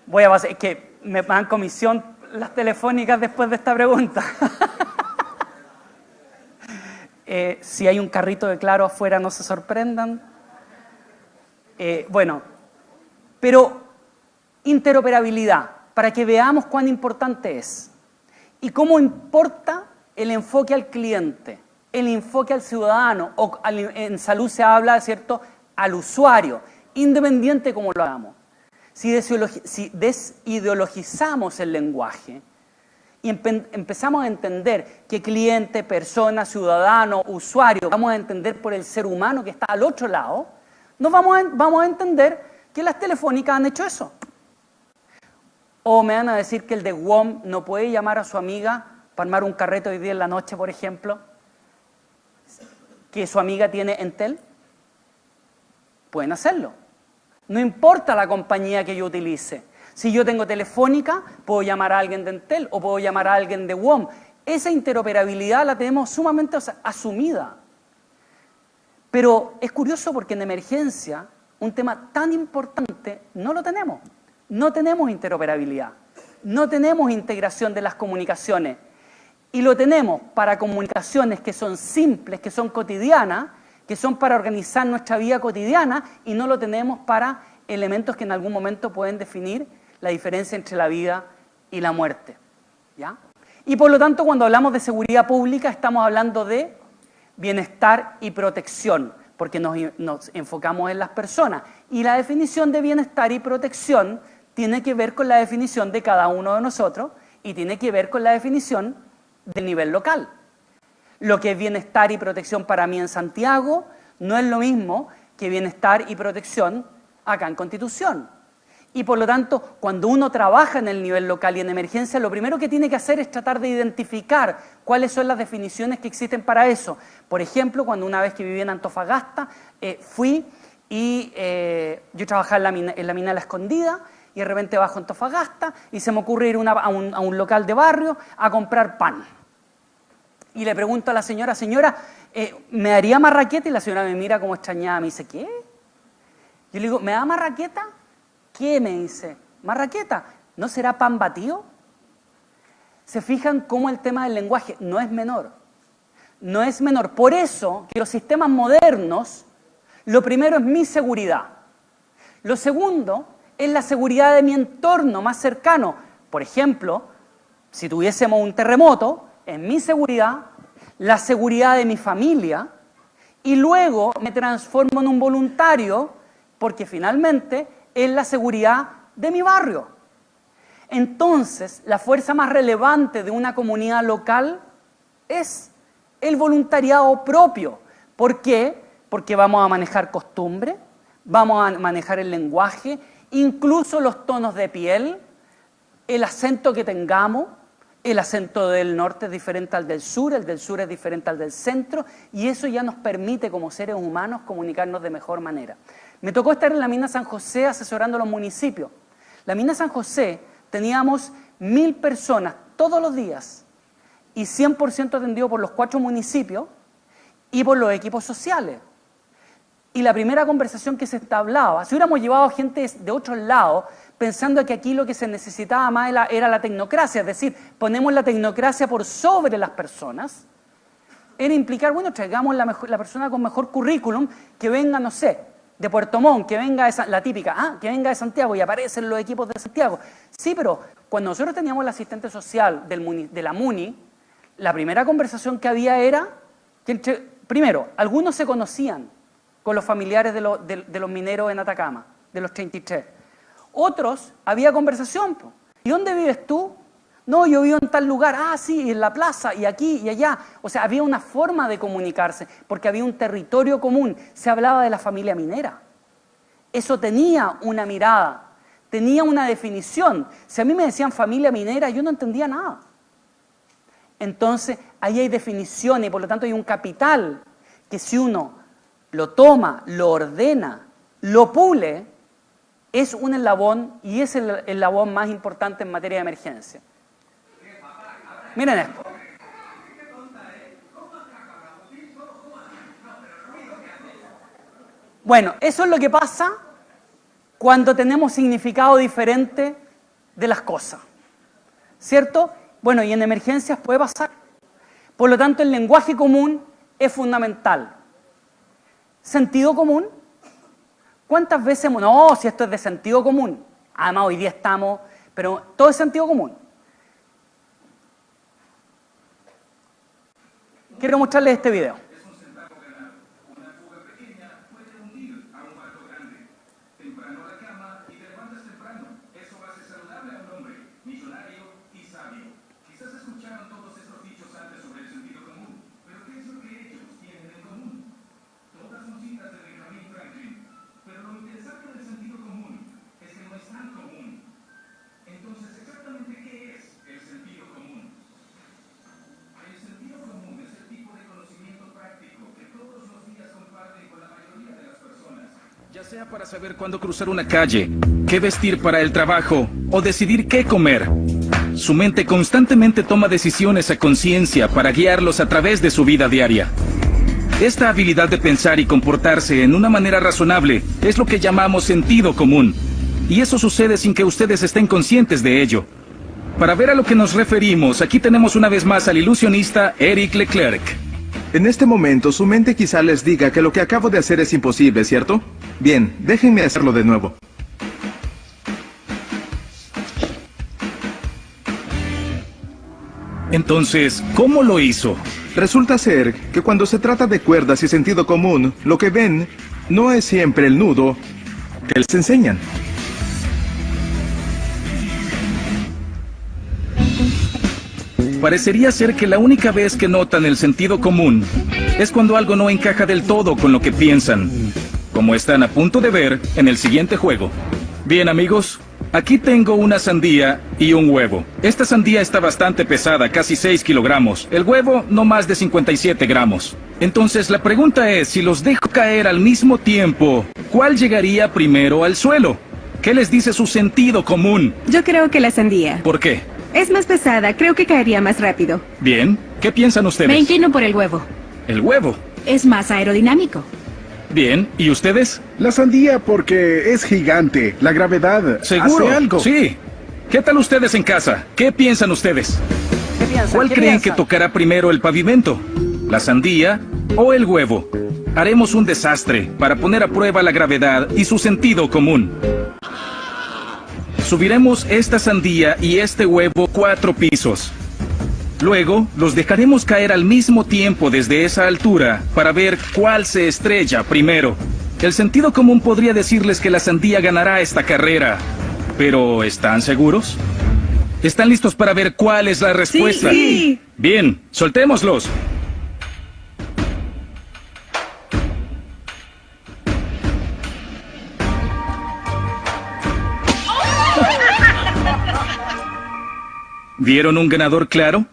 Voy a pasar, es que me dan comisión las telefónicas después de esta pregunta. Si hay un carrito de Claro afuera, no se sorprendan. Bueno, pero interoperabilidad, para que veamos cuán importante es. Y cómo importa el enfoque al cliente, el enfoque al ciudadano, o en salud se habla, ¿cierto?, al usuario, independiente de cómo lo hagamos. Si desideologizamos el lenguaje y empezamos a entender que cliente, persona, ciudadano, usuario, vamos a entender por el ser humano que está al otro lado, vamos a entender que las telefónicas han hecho eso. O me van a decir que el de WOM no puede llamar a su amiga para armar un carrete hoy día en la noche, por ejemplo, que su amiga tiene Entel. Pueden hacerlo. No importa la compañía que yo utilice. Si yo tengo Telefónica, puedo llamar a alguien de Entel o puedo llamar a alguien de WOM. Esa interoperabilidad la tenemos sumamente asumida. Pero es curioso porque en emergencia, un tema tan importante, no lo tenemos. No tenemos interoperabilidad. No tenemos integración de las comunicaciones. Y lo tenemos para comunicaciones que son simples, que son cotidianas, que son para organizar nuestra vida cotidiana, y no lo tenemos para elementos que en algún momento pueden definir la diferencia entre la vida y la muerte. ¿Ya? Y por lo tanto, cuando hablamos de seguridad pública, estamos hablando de bienestar y protección, porque nos enfocamos en las personas. Y la definición de bienestar y protección tiene que ver con la definición de cada uno de nosotros y tiene que ver con la definición del nivel local. Lo que es bienestar y protección para mí en Santiago no es lo mismo que bienestar y protección acá en Constitución. Y por lo tanto, cuando uno trabaja en el nivel local y en emergencia, lo primero que tiene que hacer es tratar de identificar cuáles son las definiciones que existen para eso. Por ejemplo, cuando una vez que viví en Antofagasta, fui y yo trabajaba en la mina La Escondida, y de repente bajo Antofagasta y se me ocurre ir a un local de barrio a comprar pan. Y le pregunto a la señora, ¿me daría marraqueta? Y la señora me mira como extrañada, me dice, ¿qué? Yo le digo, ¿me da marraqueta? ¿Qué? Me dice, ¿marraqueta? ¿No será pan batido? Se fijan cómo el tema del lenguaje no es menor. No es menor. Por eso que los sistemas modernos, lo primero es mi seguridad. Lo segundo es la seguridad de mi entorno más cercano. Por ejemplo, si tuviésemos un terremoto, es mi seguridad, la seguridad de mi familia, y luego me transformo en un voluntario porque finalmente es la seguridad de mi barrio. Entonces, la fuerza más relevante de una comunidad local es el voluntariado propio. ¿Por qué? Porque vamos a manejar costumbre, vamos a manejar el lenguaje, incluso los tonos de piel, el acento que tengamos. El acento del norte es diferente al del sur, el del sur es diferente al del centro, y eso ya nos permite como seres humanos comunicarnos de mejor manera. Me tocó estar en la mina San José asesorando a los municipios. La mina San José teníamos 1000 personas todos los días y 100% atendido por los 4 municipios y por los equipos sociales. Y la primera conversación que se entablaba, si hubiéramos llevado gente de otros lados, pensando que aquí lo que se necesitaba más era la tecnocracia, es decir, ponemos la tecnocracia por sobre las personas, era implicar, bueno, traigamos la persona con mejor currículum, que venga, no sé, de Puerto Montt, que venga la típica, que venga de Santiago y aparecen los equipos de Santiago. Sí, pero cuando nosotros teníamos el asistente social de la MUNI, la primera conversación que había era, que primero, algunos se conocían con los familiares de los mineros en Atacama, de los 33. otros había conversación. Po. ¿Y dónde vives tú? No, yo vivo en tal lugar. Ah, sí, en la plaza, y aquí, y allá. O sea, había una forma de comunicarse, porque había un territorio común. Se hablaba de la familia minera. Eso tenía una mirada, tenía una definición. Si a mí me decían familia minera, yo no entendía nada. Entonces, ahí hay definiciones y por lo tanto hay un capital que si uno lo toma, lo ordena, lo pule, es un eslabón y es el eslabón más importante en materia de emergencia. Miren esto. Bueno, eso es lo que pasa cuando tenemos significado diferente de las cosas, ¿cierto? Bueno, y en emergencias puede pasar. Por lo tanto, el lenguaje común es fundamental. ¿Sentido común? ¿Cuántas veces? No, si esto es de sentido común. Además, hoy día estamos, pero todo es sentido común. Quiero mostrarles este video. Ya sea para saber cuándo cruzar una calle, qué vestir para el trabajo o decidir qué comer. Su mente constantemente toma decisiones a conciencia para guiarlos a través de su vida diaria. Esta habilidad de pensar y comportarse en una manera razonable es lo que llamamos sentido común. Y eso sucede sin que ustedes estén conscientes de ello. Para ver a lo que nos referimos, aquí tenemos una vez más al ilusionista Eric Leclerc. En este momento, su mente quizá les diga que lo que acabo de hacer es imposible, ¿cierto? Bien, déjenme hacerlo de nuevo. Entonces, ¿cómo lo hizo? Resulta ser que cuando se trata de cuerdas y sentido común, lo que ven no es siempre el nudo que les enseñan. Parecería ser que la única vez que notan el sentido común es cuando algo no encaja del todo con lo que piensan, como están a punto de ver en el siguiente juego. Bien, amigos, aquí tengo una sandía y un huevo. Esta sandía está bastante pesada, casi 6 kilogramos. El huevo no más de 57 gramos. Entonces la pregunta es, si los dejo caer al mismo tiempo, ¿cuál llegaría primero al suelo? ¿Qué les dice su sentido común? Yo creo que la sandía. ¿Por qué? Es más pesada, creo que caería más rápido. Bien, ¿qué piensan ustedes? Me inclino por el huevo. El huevo. Es más aerodinámico. Bien, ¿y ustedes? La sandía porque es gigante. La gravedad ¿Seguro? hace algo. Sí. ¿Qué tal ustedes en casa? ¿Qué piensan ustedes? ¿Qué piensan? ¿Cuál ¿Qué creen piensan? que tocará primero el pavimento? ¿La sandía o el huevo? Haremos un desastre para poner a prueba la gravedad y su sentido común. Subiremos esta sandía y este huevo 4 pisos. Luego, los dejaremos caer al mismo tiempo desde esa altura para ver cuál se estrella primero. El sentido común podría decirles que la sandía ganará esta carrera. Pero, ¿están seguros? ¿Están listos para ver cuál es la respuesta? Sí. Bien, soltémoslos. ¿Vieron un ganador claro?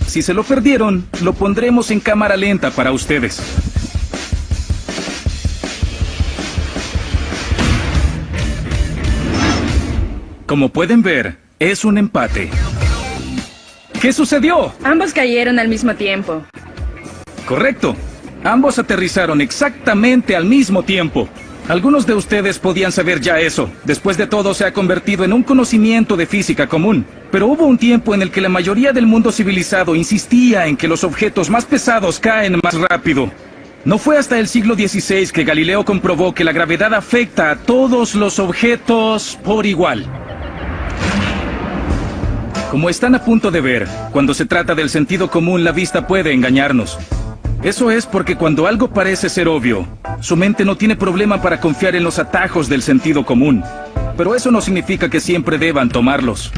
Si se lo perdieron, lo pondremos en cámara lenta para ustedes. Como pueden ver, es un empate. ¿Qué sucedió? Ambos cayeron al mismo tiempo. Correcto. Ambos aterrizaron exactamente al mismo tiempo. Algunos de ustedes podían saber ya eso. Después de todo, se ha convertido en un conocimiento de física común. Pero hubo un tiempo en el que la mayoría del mundo civilizado insistía en que los objetos más pesados caen más rápido. No fue hasta el siglo XVI que Galileo comprobó que la gravedad afecta a todos los objetos por igual. Como están a punto de ver, cuando se trata del sentido común, la vista puede engañarnos. Eso es porque cuando algo parece ser obvio, su mente no tiene problema para confiar en los atajos del sentido común. pero eso no significa que siempre deban tomarlos.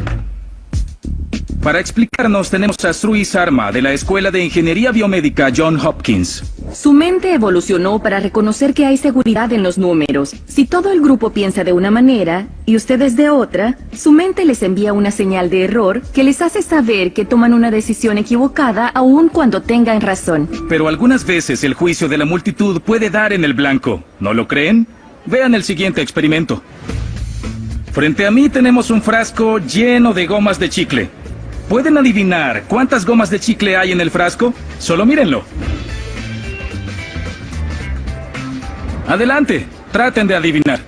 Para explicarnos tenemos a Srui Sarma de la Escuela de Ingeniería Biomédica John Hopkins. Su mente evolucionó para reconocer que hay seguridad en los números. Si todo el grupo piensa de una manera y ustedes de otra, su mente les envía una señal de error que les hace saber que toman una decisión equivocada aun cuando tengan razón. Pero algunas veces el juicio de la multitud puede dar en el blanco. ¿No lo creen? Vean el siguiente experimento. Frente a mí tenemos un frasco lleno de gomas de chicle. ¿Pueden adivinar cuántas gomas de chicle hay en el frasco? Solo mírenlo. Adelante, traten de adivinar.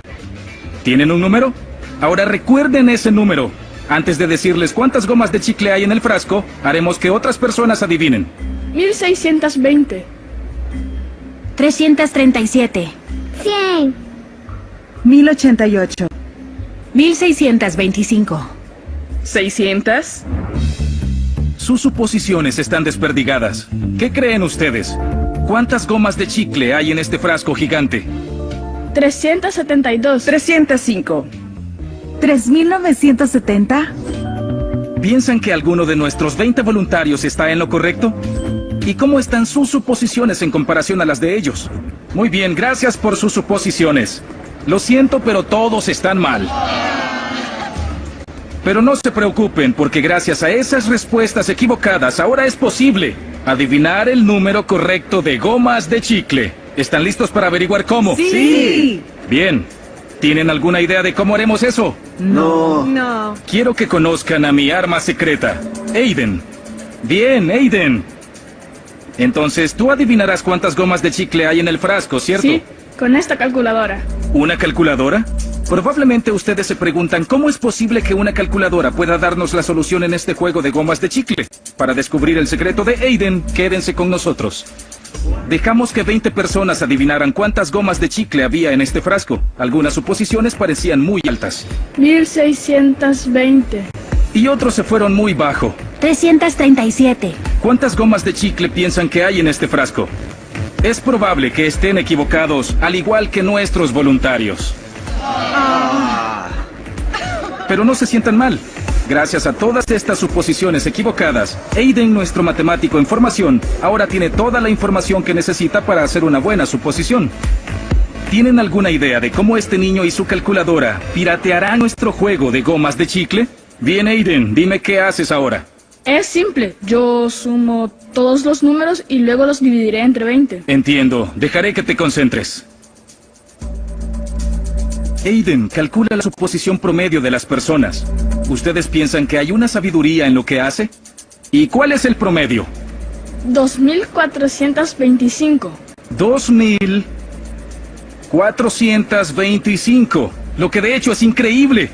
¿Tienen un número? Ahora recuerden ese número. Antes de decirles cuántas gomas de chicle hay en el frasco, haremos que otras personas adivinen. 1620. 337. 100. 1088. 1625. 600. Sus suposiciones están desperdigadas. ¿Qué creen ustedes? ¿Cuántas gomas de chicle hay en este frasco gigante? 372. 305. 3970. ¿Piensan que alguno de nuestros 20 voluntarios está en lo correcto? ¿Y cómo están sus suposiciones en comparación a las de ellos? Muy bien, gracias por sus suposiciones. Lo siento, pero todos están mal. Pero no se preocupen, porque gracias a esas respuestas equivocadas, ahora es posible adivinar el número correcto de gomas de chicle. ¿Están listos para averiguar cómo? Sí. Bien. ¿Tienen alguna idea de cómo haremos eso? No. Quiero que conozcan a mi arma secreta, Aiden. Bien, Aiden. Entonces, tú adivinarás cuántas gomas de chicle hay en el frasco, ¿cierto? Sí, con esta calculadora. ¿Una calculadora? Probablemente ustedes se preguntan cómo es posible que una calculadora pueda darnos la solución en este juego de gomas de chicle. Para descubrir el secreto de Aiden, quédense con nosotros. Dejamos que 20 personas adivinaran cuántas gomas de chicle había en este frasco. Algunas suposiciones parecían muy altas. 1620. Y otros se fueron muy bajo. 337. ¿Cuántas gomas de chicle piensan que hay en este frasco? Es probable que estén equivocados, al igual que nuestros voluntarios. Pero no se sientan mal. Gracias a todas estas suposiciones equivocadas, Aiden, nuestro matemático en formación, ahora tiene toda la información que necesita para hacer una buena suposición. ¿Tienen alguna idea de cómo este niño y su calculadora piratearán nuestro juego de gomas de chicle? Bien, Aiden, dime qué haces ahora. Es simple. Yo sumo todos los números y luego los dividiré entre 20. Entiendo. Dejaré que te concentres. Aiden, calcula la suposición promedio de las personas. ¿Ustedes piensan que hay una sabiduría en lo que hace? ¿Y cuál es el promedio? 2425. 2425. Lo que de hecho es increíble.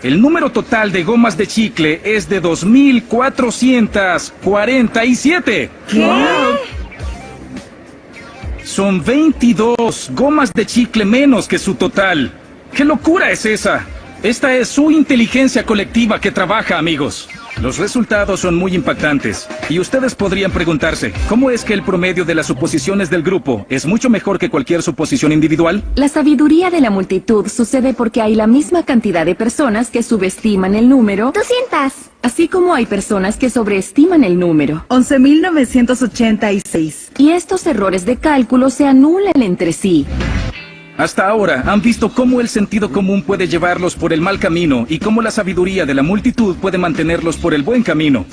El número total de gomas de chicle es de 2447. ¿Qué? Son 22 gomas de chicle menos que su total. ¿Qué locura es esa? Esta es su inteligencia colectiva que trabaja, amigos. Los resultados son muy impactantes. Y ustedes podrían preguntarse, ¿cómo es que el promedio de las suposiciones del grupo es mucho mejor que cualquier suposición individual? La sabiduría de la multitud sucede porque hay la misma cantidad de personas que subestiman el número, 200. así como hay personas que sobreestiman el número. 11.986. Y estos errores de cálculo se anulan entre sí. Hasta ahora han visto cómo el sentido común puede llevarlos por el mal camino y cómo la sabiduría de la multitud puede mantenerlos por el buen camino.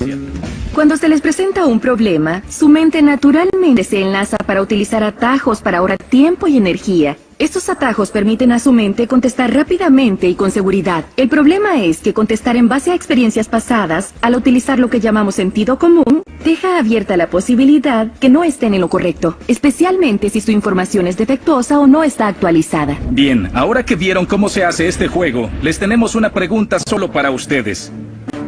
Cuando se les presenta un problema, su mente naturalmente se enlaza para utilizar atajos para ahorrar tiempo y energía. Estos atajos permiten a su mente contestar rápidamente y con seguridad. El problema es que contestar en base a experiencias pasadas, al utilizar lo que llamamos sentido común, deja abierta la posibilidad que no estén en lo correcto, especialmente si su información es defectuosa o no está actualizada. Bien, ahora que vieron cómo se hace este juego, les tenemos una pregunta solo para ustedes.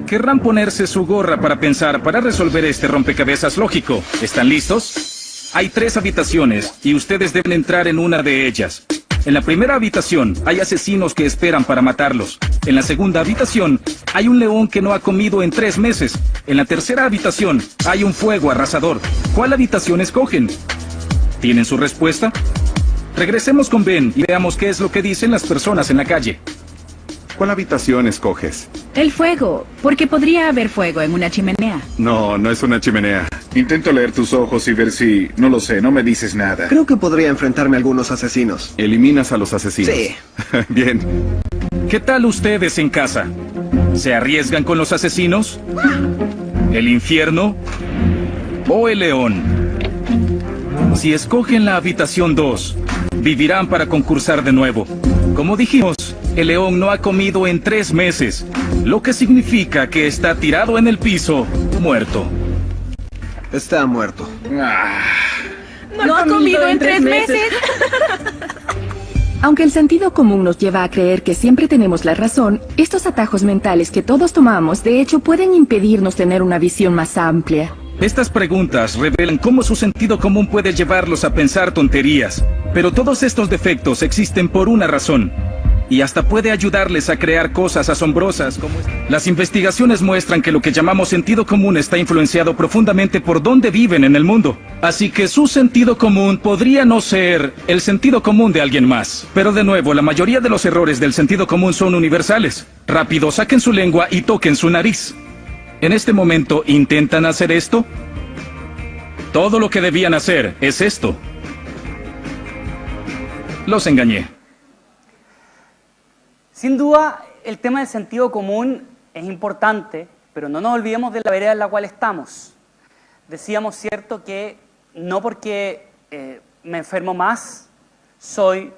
¿Querrán ponerse su gorra para pensar para resolver este rompecabezas lógico? ¿Están listos? Hay 3 habitaciones y ustedes deben entrar en una de ellas. En la primera habitación hay asesinos que esperan para matarlos. En la segunda habitación hay un león que no ha comido en 3 meses. En la tercera habitación hay un fuego arrasador. ¿Cuál habitación escogen? ¿Tienen su respuesta? Regresemos con Ben y veamos qué es lo que dicen las personas en la calle. ¿Cuál habitación escoges? El fuego, porque podría haber fuego en una chimenea. No, no es una chimenea. Intento leer tus ojos y ver si... No lo sé, no me dices nada. Creo que podría enfrentarme a algunos asesinos. Eliminas a los asesinos. Sí. Bien. ¿Qué tal ustedes en casa? ¿Se arriesgan con los asesinos? ¿El infierno? ¿O el león? Si escogen la habitación 2, vivirán para concursar de nuevo. Como dijimos, el león no ha comido en 3 meses, lo que significa que está tirado en el piso, muerto. Está muerto. No ha comido en 3 meses. Aunque el sentido común nos lleva a creer que siempre tenemos la razón, estos atajos mentales que todos tomamos, de hecho, pueden impedirnos tener una visión más amplia. Estas preguntas revelan cómo su sentido común puede llevarlos a pensar tonterías, pero todos estos defectos existen por una razón, y hasta puede ayudarles a crear cosas asombrosas como esta. Las investigaciones muestran que lo que llamamos sentido común está influenciado profundamente por dónde viven en el mundo. Así que su sentido común podría no ser el sentido común de alguien más. Pero de nuevo, la mayoría de los errores del sentido común son universales. Rápido, saquen su lengua y toquen su nariz. En este momento, ¿intentan hacer esto? Todo lo que debían hacer es esto. Los engañé. Sin duda, el tema del sentido común es importante, pero no nos olvidemos de la vereda en la cual estamos. Decíamos, cierto, que no porque me enfermo más, soy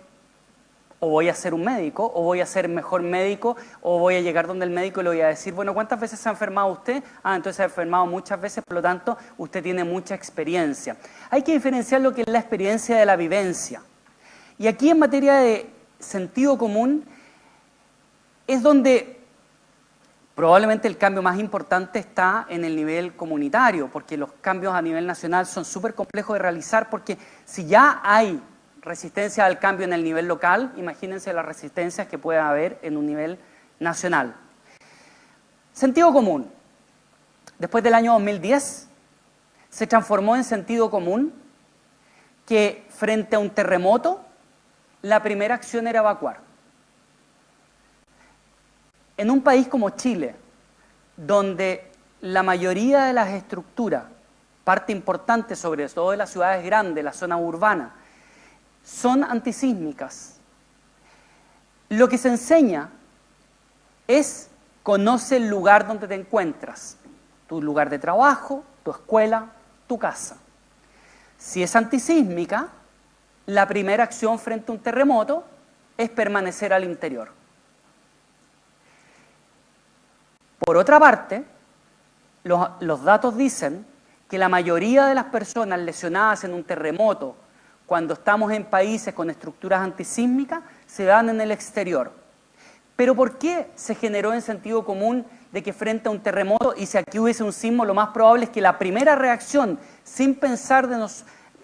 o voy a ser un médico, o voy a ser mejor médico, o voy a llegar donde el médico y le voy a decir, bueno, ¿cuántas veces se ha enfermado usted? Ah, entonces se ha enfermado muchas veces, por lo tanto, usted tiene mucha experiencia. Hay que diferenciar lo que es la experiencia de la vivencia. Y aquí en materia de sentido común, es donde probablemente el cambio más importante está en el nivel comunitario, porque los cambios a nivel nacional son súper complejos de realizar, porque si ya hay resistencia al cambio en el nivel local, imagínense las resistencias que puede haber en un nivel nacional. Sentido común. Después del año 2010, se transformó en sentido común que frente a un terremoto, la primera acción era evacuar. En un país como Chile, donde la mayoría de las estructuras, parte importante sobre todo de las ciudades grandes, la zona urbana, son antisísmicas, lo que se enseña es conoce el lugar donde te encuentras, tu lugar de trabajo, tu escuela, tu casa. Si es antisísmica, la primera acción frente a un terremoto es permanecer al interior. Por otra parte, los datos dicen que la mayoría de las personas lesionadas en un terremoto, cuando estamos en países con estructuras antisísmicas, se dan en el exterior. Pero ¿por qué se generó en sentido común de que frente a un terremoto, y si aquí hubiese un sismo, lo más probable es que la primera reacción, sin pensar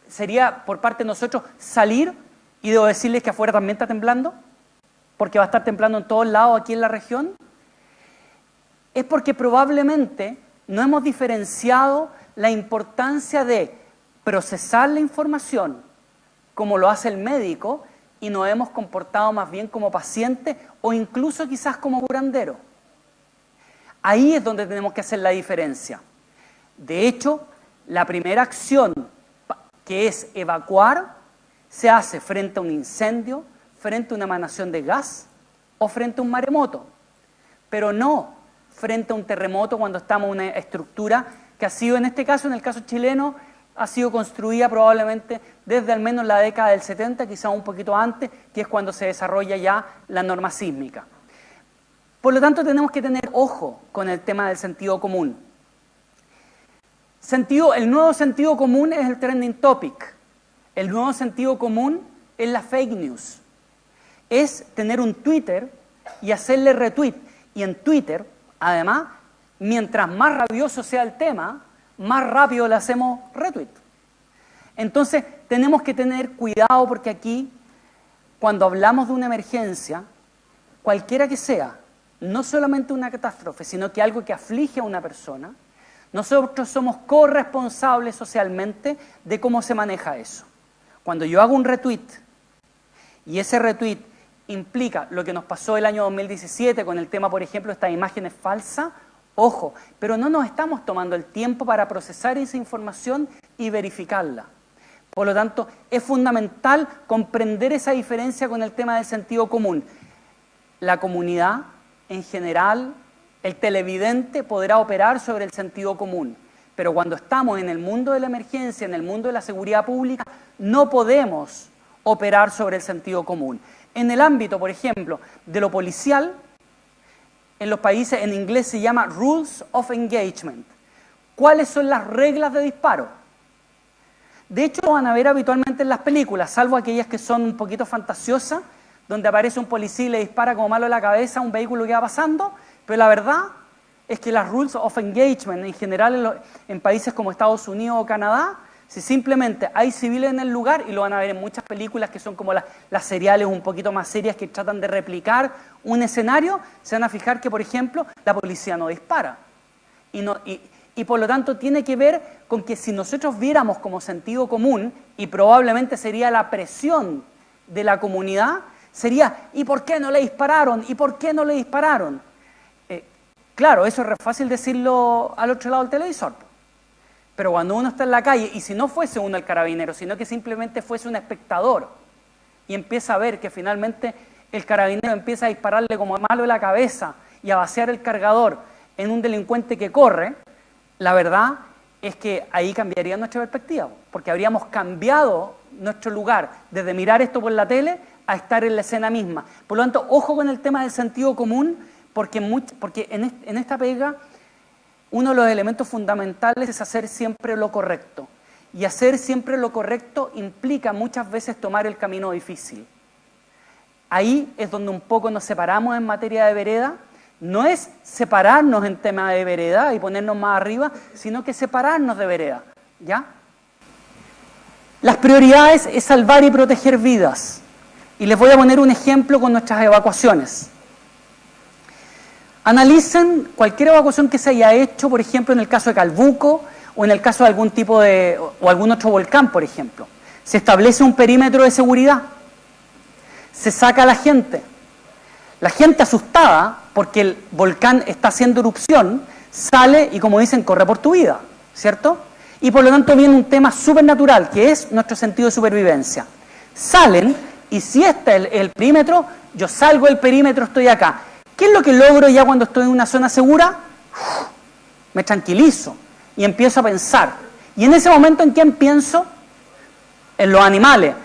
sería por parte de nosotros salir y debo decirles que afuera también está temblando? Porque va a estar temblando en todos lados aquí en la región. Es porque probablemente no hemos diferenciado la importancia de procesar la información como lo hace el médico y nos hemos comportado más bien como paciente o incluso quizás como curandero. Ahí es donde tenemos que hacer la diferencia. De hecho, la primera acción, que es evacuar, se hace frente a un incendio, frente a una emanación de gas o frente a un maremoto, pero no frente a un terremoto cuando estamos en una estructura que ha sido, en este caso, en el caso chileno, ha sido construida probablemente desde al menos la década del 70, quizá un poquito antes, que es cuando se desarrolla ya la norma sísmica. Por lo tanto, tenemos que tener ojo con el tema del sentido común. El nuevo sentido común es el trending topic. El nuevo sentido común es la fake news. Es tener un Twitter y hacerle retweet. Y en Twitter, además, mientras más rabioso sea el tema, más rápido le hacemos retweet. Entonces, tenemos que tener cuidado porque aquí, cuando hablamos de una emergencia, cualquiera que sea, no solamente una catástrofe, sino que algo que aflige a una persona, nosotros somos corresponsables socialmente de cómo se maneja eso. Cuando yo hago un retweet y ese retweet implica lo que nos pasó el año 2017 con el tema, por ejemplo, de estas imágenes falsas, ojo, pero no nos estamos tomando el tiempo para procesar esa información y verificarla. Por lo tanto, es fundamental comprender esa diferencia con el tema del sentido común. La comunidad, en general, el televidente podrá operar sobre el sentido común, pero cuando estamos en el mundo de la emergencia, en el mundo de la seguridad pública, no podemos operar sobre el sentido común. En el ámbito, por ejemplo, de lo policial, en los países en inglés se llama Rules of Engagement. ¿Cuáles son las reglas de disparo? De hecho, lo van a ver habitualmente en las películas, salvo aquellas que son un poquito fantasiosas, donde aparece un policía y le dispara como malo en la cabeza a un vehículo que va pasando, pero la verdad es que las Rules of Engagement, en general en países como Estados Unidos o Canadá, si simplemente hay civiles en el lugar, y lo van a ver en muchas películas que son como las seriales un poquito más serias que tratan de replicar un escenario, se van a fijar que, por ejemplo, la policía no dispara. Y por lo tanto tiene que ver con que si nosotros viéramos como sentido común, y probablemente sería la presión de la comunidad, sería, ¿y por qué no le dispararon? ¿Y por qué no le dispararon? Claro, eso es re fácil decirlo al otro lado del televisor. Pero cuando uno está en la calle, y si no fuese uno el carabinero, sino que simplemente fuese un espectador, y empieza a ver que finalmente el carabinero empieza a dispararle como malo en la cabeza y a vaciar el cargador en un delincuente que corre, la verdad es que ahí cambiaría nuestra perspectiva, porque habríamos cambiado nuestro lugar desde mirar esto por la tele a estar en la escena misma. Por lo tanto, ojo con el tema del sentido común, porque en esta pega uno de los elementos fundamentales es hacer siempre lo correcto. Y hacer siempre lo correcto implica muchas veces tomar el camino difícil. Ahí es donde un poco nos separamos en materia de vereda. No es separarnos en tema de vereda y ponernos más arriba, sino que separarnos de vereda, ¿ya? Las prioridades es salvar y proteger vidas. Y les voy a poner un ejemplo con nuestras evacuaciones. Analicen cualquier evacuación que se haya hecho, por ejemplo, en el caso de Calbuco o en el caso de algún tipo de, o algún otro volcán, por ejemplo. Se establece un perímetro de seguridad. Se saca a la gente. La gente asustada porque el volcán está haciendo erupción, sale y, como dicen, corre por tu vida, ¿cierto? Y por lo tanto viene un tema súper natural, que es nuestro sentido de supervivencia. Salen, y si este es el perímetro, yo salgo del perímetro, estoy acá. ¿Qué es lo que logro ya cuando estoy en una zona segura? Me tranquilizo y empiezo a pensar. Y en ese momento, ¿en quién pienso? En los animales.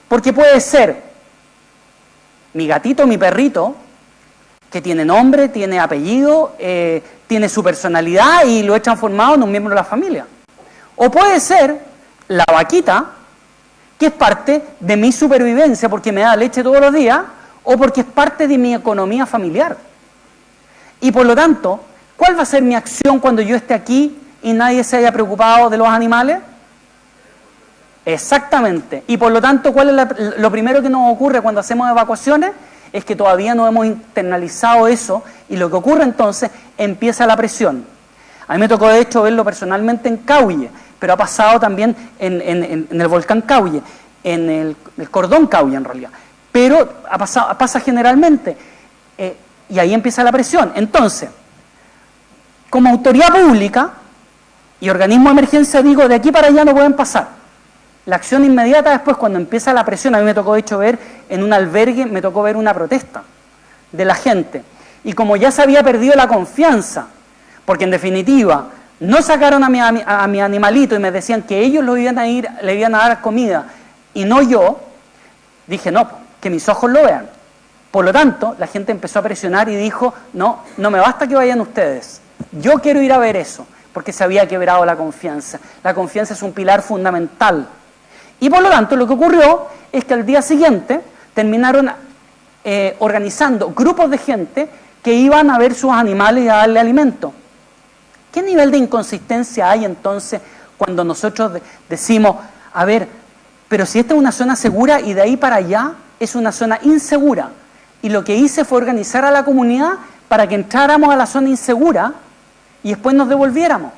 Porque puede ser mi gatito, mi perrito, que tiene nombre, tiene apellido, tiene su personalidad y lo he transformado en un miembro de la familia. O puede ser la vaquita, que es parte de mi supervivencia porque me da leche todos los días, o porque es parte de mi economía familiar. Y por lo tanto, ¿cuál va a ser mi acción cuando yo esté aquí y nadie se haya preocupado de los animales? Exactamente. Y por lo tanto, ¿cuál es lo primero que nos ocurre cuando hacemos evacuaciones? Es que todavía no hemos internalizado eso, y lo que ocurre entonces, empieza la presión. A mí me tocó de hecho verlo personalmente en Cauye, pero ha pasado también en el volcán Cauye, en el cordón Cauye en realidad. Pero pasa generalmente, y ahí empieza la presión. Entonces, como autoridad pública y organismo de emergencia, digo, de aquí para allá no pueden pasar. La acción inmediata después, cuando empieza la presión, a mí me tocó de hecho ver en un albergue, me tocó ver una protesta de la gente. Y como ya se había perdido la confianza, porque en definitiva no sacaron a mi animalito y me decían que ellos le iban a dar comida y no yo, dije no, que mis ojos lo vean. Por lo tanto, la gente empezó a presionar y dijo, no me basta que vayan ustedes, yo quiero ir a ver eso, porque se había quebrado la confianza. La confianza es un pilar fundamental. Y por lo tanto, lo que ocurrió es que al día siguiente terminaron organizando grupos de gente que iban a ver sus animales y a darle alimento. ¿Qué nivel de inconsistencia hay entonces cuando nosotros decimos, a ver, pero si esta es una zona segura y de ahí para allá es una zona insegura? Y lo que hice fue organizar a la comunidad para que entráramos a la zona insegura y después nos devolviéramos.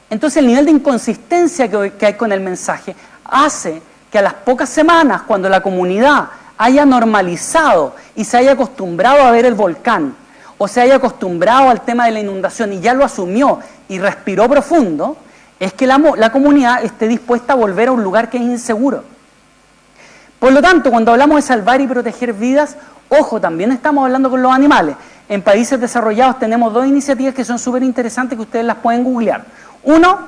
Entonces el nivel de inconsistencia que hay con el mensaje hace que a las pocas semanas, cuando la comunidad haya normalizado y se haya acostumbrado a ver el volcán, o se haya acostumbrado al tema de la inundación y ya lo asumió y respiró profundo, es que la comunidad esté dispuesta a volver a un lugar que es inseguro. Por lo tanto, cuando hablamos de salvar y proteger vidas, ojo, también estamos hablando con los animales. En países desarrollados tenemos dos iniciativas que son súper interesantes que ustedes las pueden googlear. Uno,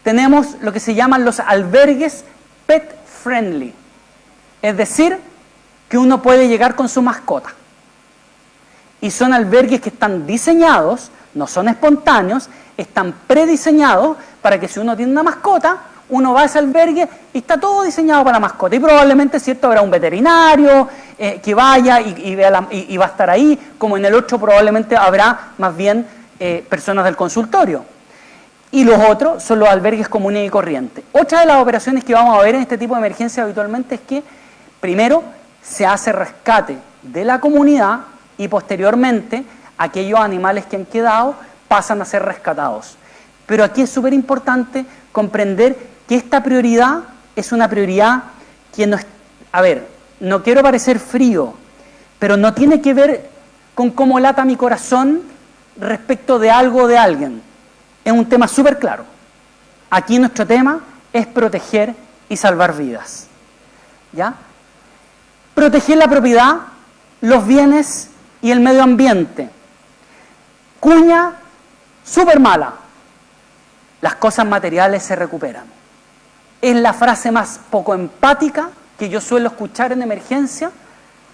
tenemos lo que se llaman los albergues pet friendly. Es decir, que uno puede llegar con su mascota. Y son albergues que están diseñados, no son espontáneos, están prediseñados para que si uno tiene una mascota, uno va a ese albergue y está todo diseñado para la mascota. Y probablemente, ¿cierto?, habrá un veterinario que vaya y va a estar ahí, como en el otro probablemente habrá más bien personas del consultorio. Y los otros son los albergues comunes y corrientes. Otra de las operaciones que vamos a ver en este tipo de emergencias habitualmente es que, primero, se hace rescate de la comunidad y posteriormente aquellos animales que han quedado pasan a ser rescatados. Pero aquí es súper importante comprender que esta prioridad es una prioridad que no es... A ver, no quiero parecer frío, pero no tiene que ver con cómo lata mi corazón respecto de algo o de alguien. Es un tema súper claro. Aquí nuestro tema es proteger y salvar vidas. ¿Ya? Proteger la propiedad, los bienes y el medio ambiente. Cuña súper mala. Las cosas materiales se recuperan. Es la frase más poco empática que yo suelo escuchar en emergencia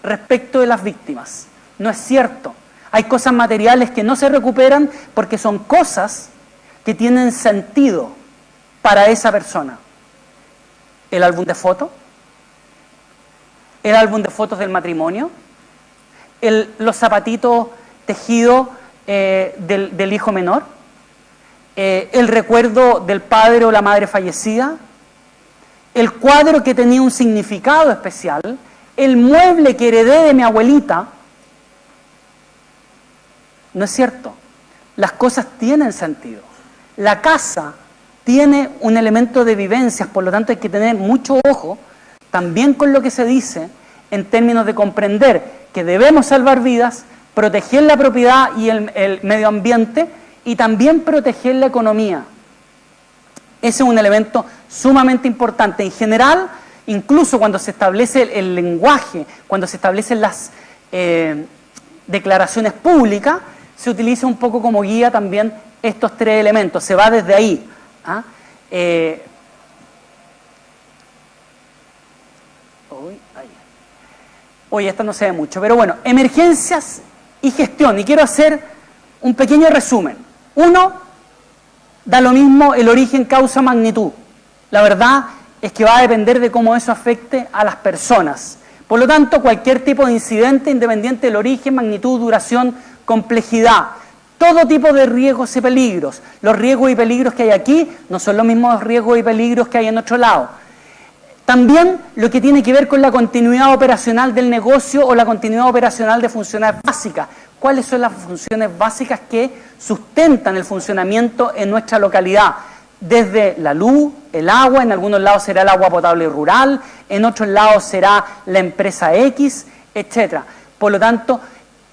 respecto de las víctimas. No es cierto. Hay cosas materiales que no se recuperan porque son cosas que tienen sentido para esa persona. El álbum de fotos, el álbum de fotos del matrimonio, los zapatitos tejidos del hijo menor, el recuerdo del padre o la madre fallecida, el cuadro que tenía un significado especial, el mueble que heredé de mi abuelita. No es cierto. Las cosas tienen sentido. La casa tiene un elemento de vivencias, por lo tanto hay que tener mucho ojo también con lo que se dice en términos de comprender que debemos salvar vidas, proteger la propiedad y el medio ambiente y también proteger la economía. Ese es un elemento sumamente importante. En general, incluso cuando se establece el lenguaje, cuando se establecen las declaraciones públicas, se utiliza un poco como guía también estos tres elementos. Se va desde ahí. ¿Ah? Hoy esta no se ve mucho, pero bueno, emergencias y gestión. Y quiero hacer un pequeño resumen. Uno, da lo mismo el origen, causa, magnitud. La verdad es que va a depender de cómo eso afecte a las personas. Por lo tanto, cualquier tipo de incidente, independiente del origen, magnitud, duración, complejidad, todo tipo de riesgos y peligros. Los riesgos y peligros que hay aquí no son los mismos riesgos y peligros que hay en otro lado. También lo que tiene que ver con la continuidad operacional del negocio o la continuidad operacional de funciones básicas. ¿Cuáles son las funciones básicas que sustentan el funcionamiento en nuestra localidad? Desde la luz, el agua, en algunos lados será el agua potable rural, en otros lados será la empresa X, etc. Por lo tanto,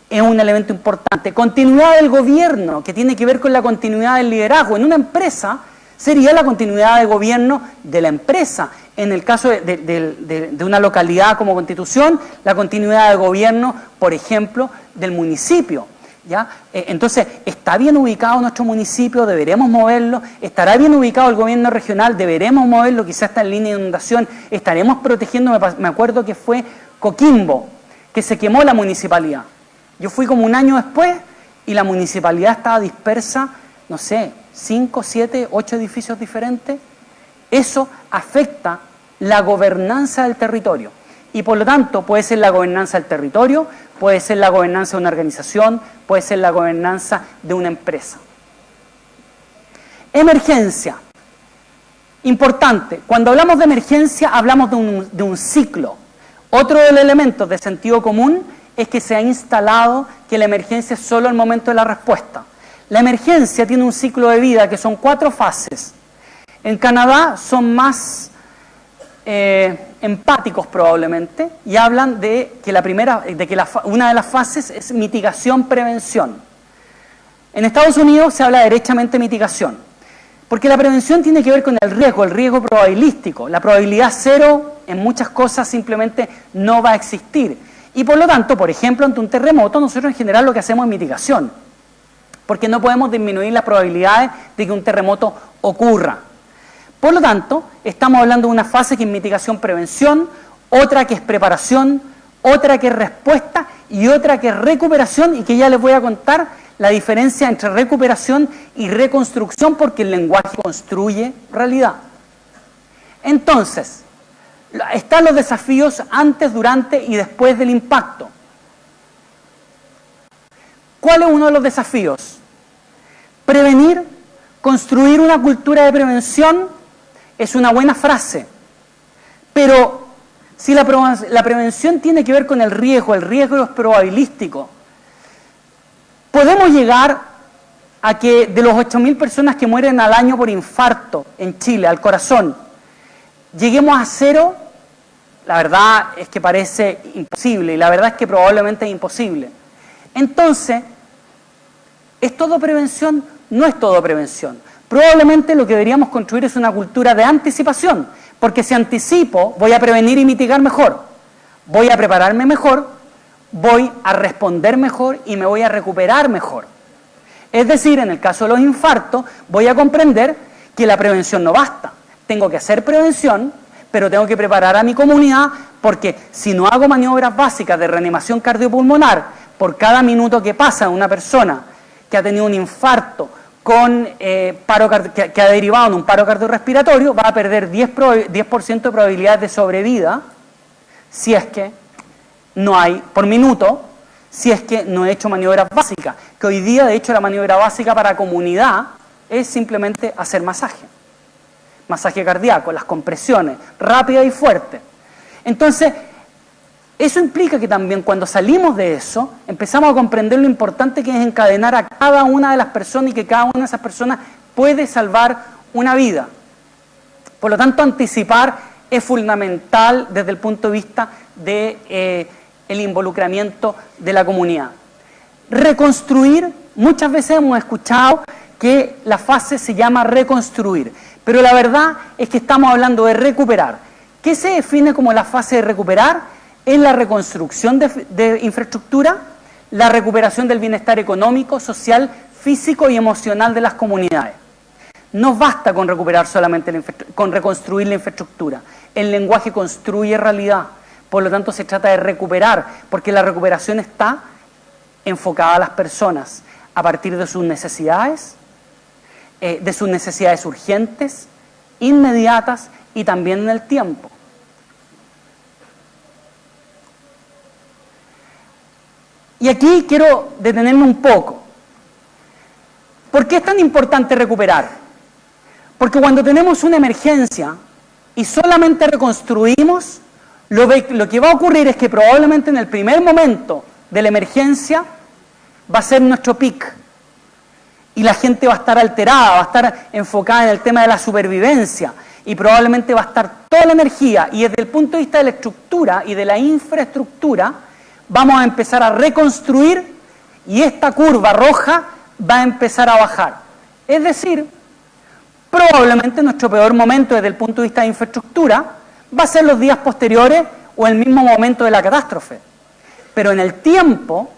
es un elemento importante. Continuidad del gobierno, que tiene que ver con la continuidad del liderazgo. En una empresa sería la continuidad de gobierno de la empresa. En el caso de una localidad como Constitución, la continuidad de gobierno, por ejemplo, del municipio. ¿Ya? Entonces, ¿está bien ubicado nuestro municipio? ¿Deberemos moverlo? ¿Estará bien ubicado el gobierno regional? ¿Deberemos moverlo? Quizás está en línea de inundación. ¿Estaremos protegiendo? Me acuerdo que fue Coquimbo, que se quemó la municipalidad. Yo fui como un año después y la municipalidad estaba dispersa, no sé, 5, 7, 8 edificios diferentes. Eso afecta la gobernanza del territorio. Y por lo tanto, puede ser la gobernanza del territorio, puede ser la gobernanza de una organización, puede ser la gobernanza de una empresa. Emergencia. Importante. Cuando hablamos de emergencia, hablamos de un ciclo. Otro de los elementos de sentido común es que se ha instalado que la emergencia es solo el momento de la respuesta. La emergencia tiene un ciclo de vida que son 4 fases. En Canadá son más empáticos probablemente, y hablan de que una de las fases es mitigación-prevención. En Estados Unidos se habla derechamente de mitigación, porque la prevención tiene que ver con el riesgo probabilístico. La probabilidad cero en muchas cosas simplemente no va a existir. Y por lo tanto, por ejemplo, ante un terremoto, nosotros en general lo que hacemos es mitigación, porque no podemos disminuir las probabilidades de que un terremoto ocurra. Por lo tanto, estamos hablando de una fase que es mitigación-prevención, otra que es preparación, otra que es respuesta y otra que es recuperación, y que ya les voy a contar la diferencia entre recuperación y reconstrucción, porque el lenguaje construye realidad. Entonces, están los desafíos antes, durante y después del impacto. ¿Cuál es uno de los desafíos? Prevenir, construir una cultura de prevención es una buena frase, pero si la prevención tiene que ver con el riesgo es probabilístico, podemos llegar a que de los 8.000 personas que mueren al año por infarto en Chile, al corazón, lleguemos a 0, la verdad es que parece imposible, y la verdad es que probablemente es imposible. Entonces, ¿es todo prevención? No es todo prevención. Probablemente lo que deberíamos construir es una cultura de anticipación, porque si anticipo, voy a prevenir y mitigar mejor, voy a prepararme mejor, voy a responder mejor y me voy a recuperar mejor. Es decir, en el caso de los infartos, voy a comprender que la prevención no basta. Tengo que hacer prevención, pero tengo que preparar a mi comunidad, porque si no hago maniobras básicas de reanimación cardiopulmonar por cada minuto que pasa una persona que ha tenido un infarto que ha derivado en un paro cardiorrespiratorio, va a perder 10% de probabilidades de sobrevida si es que no hay, por minuto, si es que no he hecho maniobras básicas. Que hoy día, de hecho, la maniobra básica para comunidad es simplemente hacer masaje cardíaco, las compresiones, rápidas y fuertes. Entonces, eso implica que también cuando salimos de eso, empezamos a comprender lo importante que es encadenar a cada una de las personas y que cada una de esas personas puede salvar una vida. Por lo tanto, anticipar es fundamental desde el punto de vista de el involucramiento de la comunidad. Reconstruir, muchas veces hemos escuchado que la fase se llama reconstruir, pero la verdad es que estamos hablando de recuperar. ¿Qué se define como la fase de recuperar? Es la reconstrucción de infraestructura, la recuperación del bienestar económico, social, físico y emocional de las comunidades. No basta con recuperar solamente con reconstruir la infraestructura. El lenguaje construye realidad. Por lo tanto, se trata de recuperar, porque la recuperación está enfocada a las personas a partir de sus necesidades urgentes, inmediatas y también en el tiempo. Y aquí quiero detenerme un poco. ¿Por qué es tan importante recuperar? Porque cuando tenemos una emergencia y solamente reconstruimos, lo que va a ocurrir es que probablemente en el primer momento de la emergencia va a ser nuestro pic. Y la gente va a estar alterada, va a estar enfocada en el tema de la supervivencia. Y probablemente va a estar toda la energía. Y desde el punto de vista de la estructura y de la infraestructura, vamos a empezar a reconstruir y esta curva roja va a empezar a bajar. Es decir, probablemente nuestro peor momento desde el punto de vista de infraestructura va a ser los días posteriores o el mismo momento de la catástrofe. Pero en el tiempo,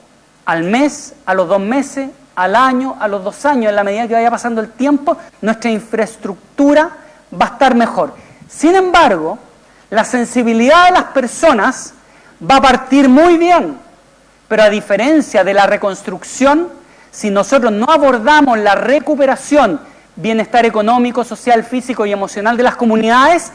al mes, a los 2 meses, al año, a los 2 años, en la medida que vaya pasando el tiempo, nuestra infraestructura va a estar mejor. Sin embargo, la sensibilidad de las personas va a partir muy bien, pero a diferencia de la reconstrucción, si nosotros no abordamos la recuperación, bienestar económico, social, físico y emocional de las comunidades,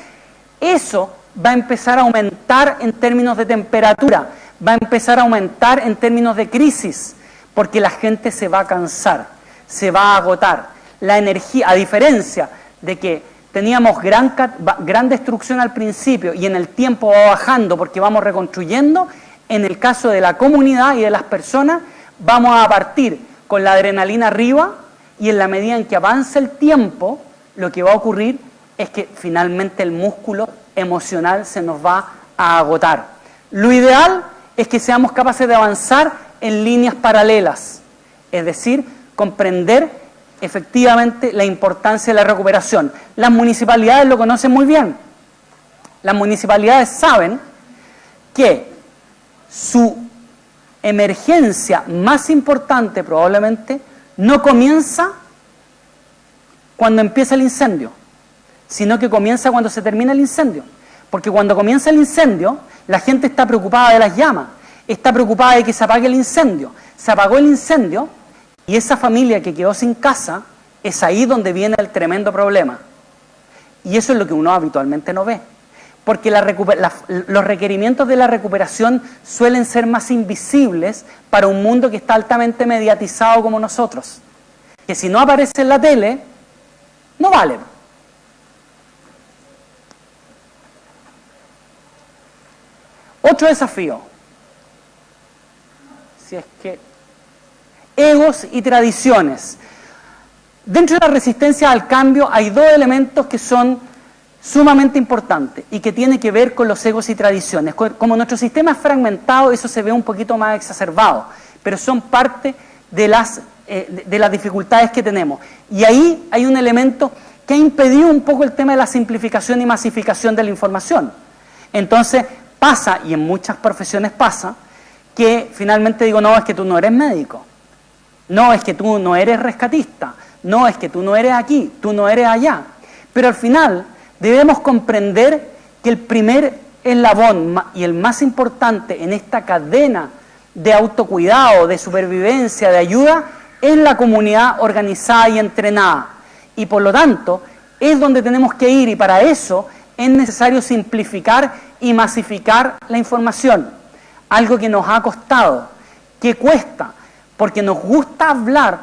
eso va a empezar a aumentar en términos de temperatura, va a empezar a aumentar en términos de crisis, porque la gente se va a cansar, se va a agotar. La energía, a diferencia de que teníamos gran destrucción al principio y en el tiempo va bajando porque vamos reconstruyendo, en el caso de la comunidad y de las personas, vamos a partir con la adrenalina arriba y en la medida en que avance el tiempo, lo que va a ocurrir es que finalmente el músculo emocional se nos va a agotar. Lo ideal es que seamos capaces de avanzar en líneas paralelas, es decir, comprender efectivamente la importancia de la recuperación. Las municipalidades lo conocen muy bien. Las municipalidades saben que su emergencia más importante probablemente no comienza cuando empieza el incendio, sino que comienza cuando se termina el incendio. Porque cuando comienza el incendio, la gente está preocupada de las llamas, está preocupada de que se apague el incendio. Se apagó el incendio y esa familia que quedó sin casa, es ahí donde viene el tremendo problema. Y eso es lo que uno habitualmente no ve. Porque los requerimientos de la recuperación suelen ser más invisibles para un mundo que está altamente mediatizado como nosotros. Que si no aparece en la tele, no vale. Otro desafío. Si es que egos y tradiciones. Dentro de la resistencia al cambio hay dos elementos que son sumamente importantes y que tienen que ver con los egos y tradiciones. Como nuestro sistema es fragmentado, eso se ve un poquito más exacerbado, pero son parte de las dificultades que tenemos. Y ahí hay un elemento que ha impedido un poco el tema de la simplificación y masificación de la información. Entonces pasa, y en muchas profesiones pasa, que finalmente digo, no, es que tú no eres médico, no, es que tú no eres rescatista, no, es que tú no eres aquí, tú no eres allá. Pero al final debemos comprender que el primer eslabón y el más importante en esta cadena de autocuidado, de supervivencia, de ayuda, es la comunidad organizada y entrenada. Y por lo tanto, es donde tenemos que ir, y para eso es necesario simplificar y masificar la información. Algo que nos ha costado, que cuesta, porque nos gusta hablar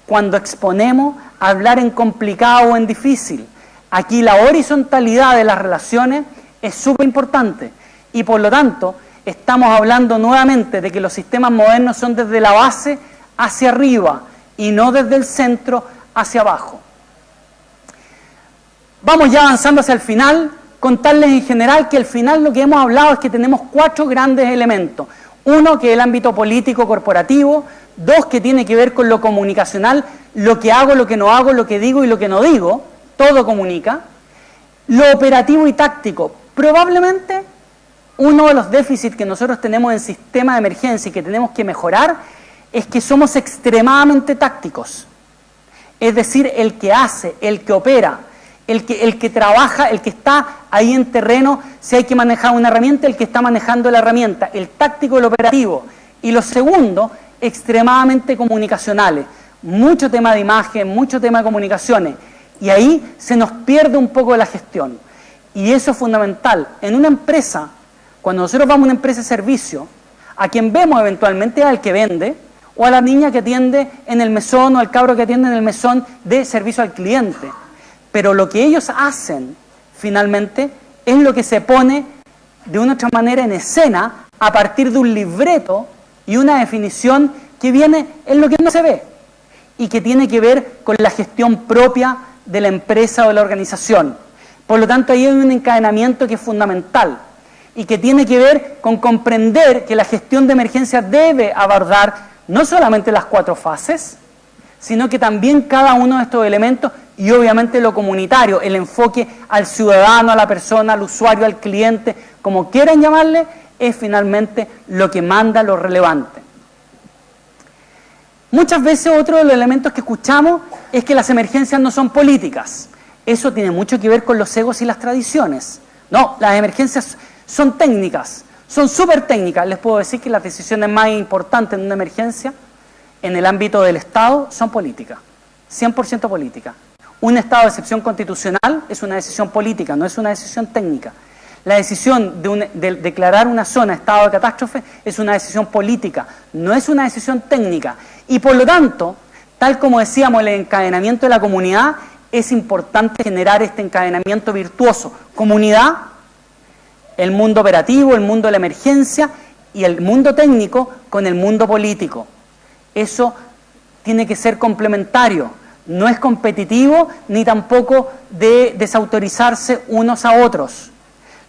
cuando exponemos, hablar en complicado o en difícil. Aquí la horizontalidad de las relaciones es súper importante y por lo tanto estamos hablando nuevamente de que los sistemas modernos son desde la base hacia arriba y no desde el centro hacia abajo. Vamos ya avanzando hacia el final, contarles en general que al final lo que hemos hablado es que tenemos 4 grandes elementos. Uno, que es el ámbito político corporativo. 2, que tiene que ver con lo comunicacional, lo que hago, lo que no hago, lo que digo y lo que no digo. Todo comunica. Lo operativo y táctico. Probablemente uno de los déficits que nosotros tenemos en sistema de emergencia y que tenemos que mejorar es que somos extremadamente tácticos. Es decir, el que hace, el que opera, el que trabaja, el que está ahí en terreno, si hay que manejar una herramienta, el que está manejando la herramienta, el táctico y el operativo. Y lo segundo, extremadamente comunicacionales. Mucho tema de imagen, mucho tema de comunicaciones. Y ahí se nos pierde un poco de la gestión. Y eso es fundamental. En una empresa, cuando nosotros vamos a una empresa de servicio, a quien vemos eventualmente es al que vende, o a la niña que atiende en el mesón, o al cabro que atiende en el mesón de servicio al cliente. Pero lo que ellos hacen, finalmente, es lo que se pone de una otra manera en escena a partir de un libreto y una definición que viene en lo que no se ve y que tiene que ver con la gestión propia de la empresa o de la organización. Por lo tanto, ahí hay un encadenamiento que es fundamental y que tiene que ver con comprender que la gestión de emergencia debe abordar no solamente las 4 fases, sino que también cada uno de estos elementos y obviamente lo comunitario, el enfoque al ciudadano, a la persona, al usuario, al cliente, como quieran llamarle, es finalmente lo que manda lo relevante. Muchas veces otro de los elementos que escuchamos es que las emergencias no son políticas. Eso tiene mucho que ver con los egos y las tradiciones. No, las emergencias son técnicas, son súper técnicas. Les puedo decir que las decisiones más importantes en una emergencia en el ámbito del Estado son políticas, 100% políticas. Un estado de excepción constitucional es una decisión política, no es una decisión técnica. La decisión de declarar una zona estado de catástrofe es una decisión política, no es una decisión técnica. Y por lo tanto, tal como decíamos, el encadenamiento de la comunidad, es importante generar este encadenamiento virtuoso. Comunidad, el mundo operativo, el mundo de la emergencia y el mundo técnico con el mundo político. Eso tiene que ser complementario, no es competitivo ni tampoco de desautorizarse unos a otros.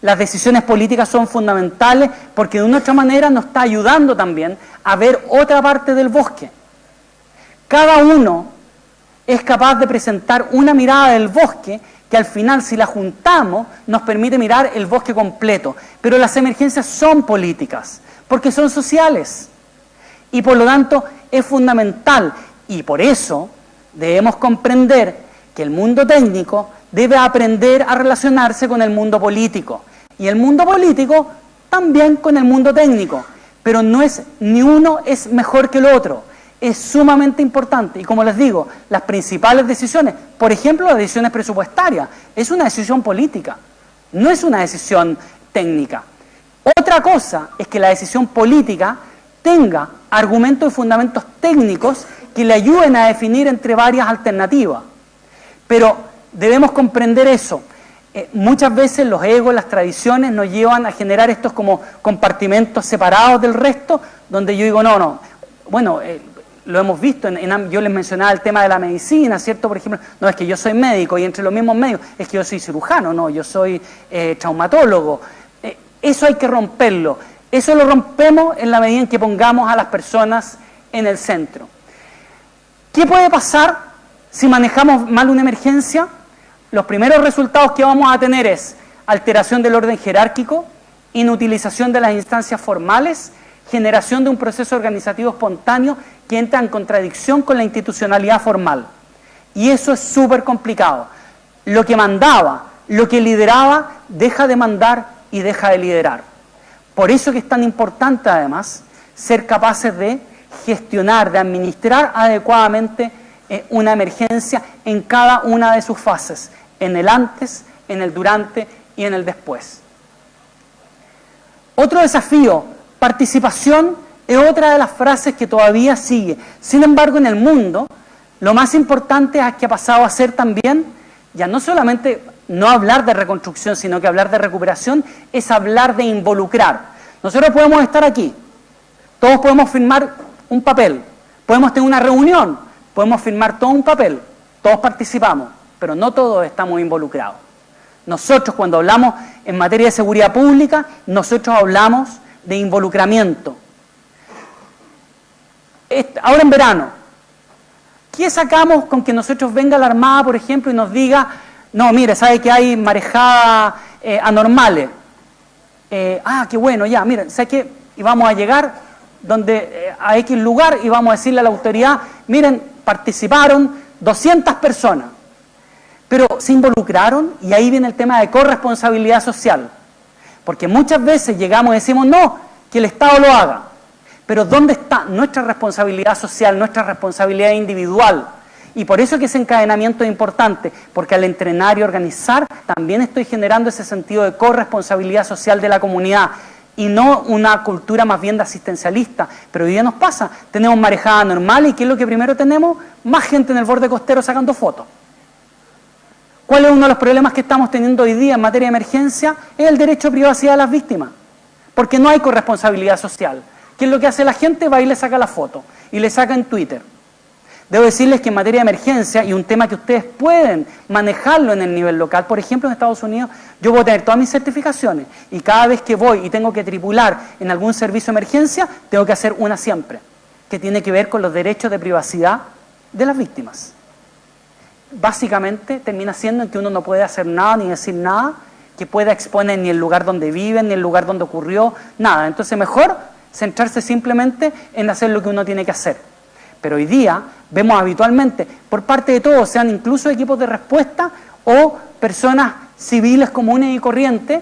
Las decisiones políticas son fundamentales porque de una u otra manera nos está ayudando también a ver otra parte del bosque. Cada uno es capaz de presentar una mirada del bosque que al final, si la juntamos, nos permite mirar el bosque completo. Pero las emergencias son políticas, porque son sociales. Y por lo tanto, es fundamental. Y por eso debemos comprender que el mundo técnico debe aprender a relacionarse con el mundo político. Y el mundo político también con el mundo técnico. Pero no es, ni uno es mejor que el otro. Es sumamente importante. Y como les digo, las principales decisiones, por ejemplo, las decisiones presupuestarias, es una decisión política, no es una decisión técnica. Otra cosa es que la decisión política tenga argumentos y fundamentos técnicos que le ayuden a definir entre varias alternativas. Pero debemos comprender eso. Muchas veces los egos, las tradiciones nos llevan a generar estos como compartimentos separados del resto, donde yo digo, no, bueno, lo hemos visto, yo les mencionaba el tema de la medicina, ¿cierto? Por ejemplo, no es que yo soy médico y entre los mismos medios es que yo soy cirujano, no, yo soy traumatólogo. Eso hay que romperlo. Eso lo rompemos en la medida en que pongamos a las personas en el centro. ¿Qué puede pasar si manejamos mal una emergencia? Los primeros resultados que vamos a tener es alteración del orden jerárquico, inutilización de las instancias formales, generación de un proceso organizativo espontáneo que entra en contradicción con la institucionalidad formal. Y eso es súper complicado. Lo que mandaba, lo que lideraba, deja de mandar y deja de liderar. Por eso que es tan importante, además, ser capaces de gestionar, de administrar adecuadamente una emergencia en cada una de sus fases, en el antes, en el durante y en el después. Otro desafío, participación, es otra de las frases que todavía sigue. Sin embargo, en el mundo, lo más importante es que ha pasado a ser también, ya no solamente no hablar de reconstrucción, sino que hablar de recuperación, es hablar de involucrar. Nosotros podemos estar aquí, todos podemos firmar un papel, podemos tener una reunión, podemos firmar todo un papel, todos participamos, pero no todos estamos involucrados. Nosotros, cuando hablamos en materia de seguridad pública, nosotros hablamos de involucramiento. Ahora en verano, ¿qué sacamos con que nosotros venga la Armada, por ejemplo, y nos diga, no, mire, sabe que hay marejadas anormales? Qué bueno, ya, miren, ¿sabe qué? Y vamos a llegar a X lugar y vamos a decirle a la autoridad, miren, participaron 200 personas, pero se involucraron, y ahí viene el tema de corresponsabilidad social. Porque muchas veces llegamos y decimos, no, que el Estado lo haga. Pero ¿dónde está nuestra responsabilidad social, nuestra responsabilidad individual? Y por eso que ese encadenamiento es importante, porque al entrenar y organizar también estoy generando ese sentido de corresponsabilidad social de la comunidad y no una cultura más bien de asistencialista. Pero hoy día nos pasa, tenemos marejada normal y ¿qué es lo que primero tenemos? Más gente en el borde costero sacando fotos. ¿Cuál es uno de los problemas que estamos teniendo hoy día en materia de emergencia? Es el derecho a privacidad de las víctimas, porque no hay corresponsabilidad social. ¿Qué es lo que hace la gente? Va y le saca la foto y le saca en Twitter. Debo decirles que en materia de emergencia, y un tema que ustedes pueden manejarlo en el nivel local, por ejemplo en Estados Unidos, yo voy a tener todas mis certificaciones y cada vez que voy y tengo que tripular en algún servicio de emergencia, tengo que hacer una siempre, que tiene que ver con los derechos de privacidad de las víctimas. Básicamente termina siendo en que uno no puede hacer nada ni decir nada que pueda exponer ni el lugar donde viven, ni el lugar donde ocurrió, nada. Entonces mejor centrarse simplemente en hacer lo que uno tiene que hacer. Pero hoy día vemos habitualmente, por parte de todos, sean incluso equipos de respuesta o personas civiles comunes y corrientes,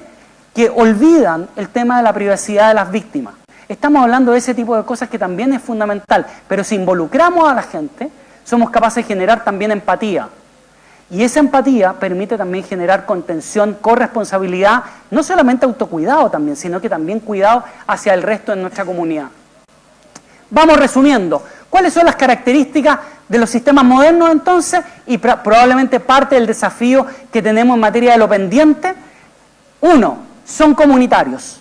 que olvidan el tema de la privacidad de las víctimas. Estamos hablando de ese tipo de cosas que también es fundamental, pero si involucramos a la gente, somos capaces de generar también empatía. Y esa empatía permite también generar contención, corresponsabilidad, no solamente autocuidado también, sino que también cuidado hacia el resto de nuestra comunidad. Vamos resumiendo. ¿Cuáles son las características de los sistemas modernos entonces? Y probablemente parte del desafío que tenemos en materia de lo pendiente. Uno, son comunitarios.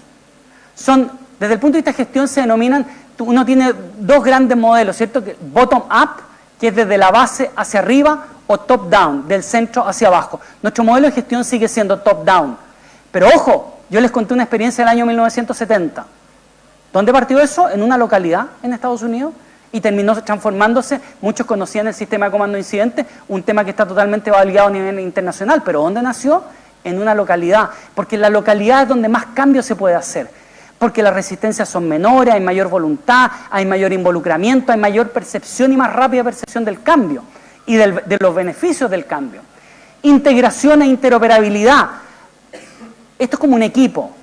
Desde el punto de vista de gestión se denominan, uno tiene dos grandes modelos, ¿cierto? Bottom-up, que es desde la base hacia arriba, o top-down, del centro hacia abajo. Nuestro modelo de gestión sigue siendo top-down. Pero ojo, Yo les conté una experiencia del año 1970. ¿Dónde partió eso? En una localidad en Estados Unidos y terminó transformándose. Muchos conocían el sistema de comando de incidentes, un tema que está totalmente validado a nivel internacional. ¿Pero dónde nació? En una localidad. Porque en la localidad es donde más cambios se puede hacer. Porque las resistencias son menores, hay mayor voluntad, hay mayor involucramiento, hay mayor percepción y más rápida percepción del cambio y de los beneficios del cambio. Integración e interoperabilidad. Esto es como un equipo.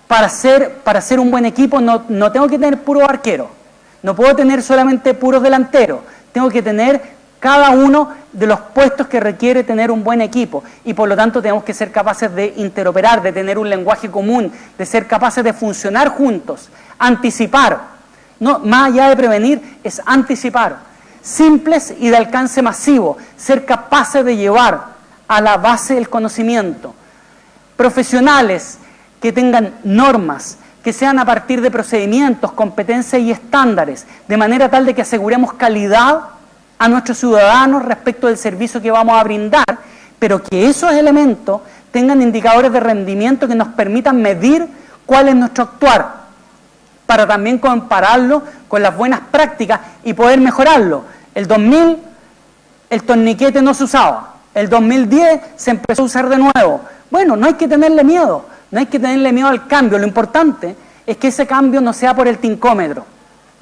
Para ser un buen equipo no tengo que tener puros arqueros, no puedo tener solamente puros delanteros, tengo que tener cada uno de los puestos que requiere tener un buen equipo y por lo tanto tenemos que ser capaces de interoperar, de tener un lenguaje común, de ser capaces de funcionar juntos, anticipar, no, más allá de prevenir es anticipar, simples y de alcance masivo, ser capaces de llevar a la base del conocimiento, profesionales que tengan normas, que sean a partir de procedimientos, competencias y estándares, de manera tal de que aseguremos calidad a nuestros ciudadanos respecto del servicio que vamos a brindar, pero que esos elementos tengan indicadores de rendimiento que nos permitan medir cuál es nuestro actuar, para también compararlo con las buenas prácticas y poder mejorarlo. El 2000 el torniquete no se usaba, el 2010 se empezó a usar de nuevo. Bueno, no hay que tenerle miedo, no hay que tenerle miedo al cambio, lo importante es que ese cambio no sea por el tincómetro,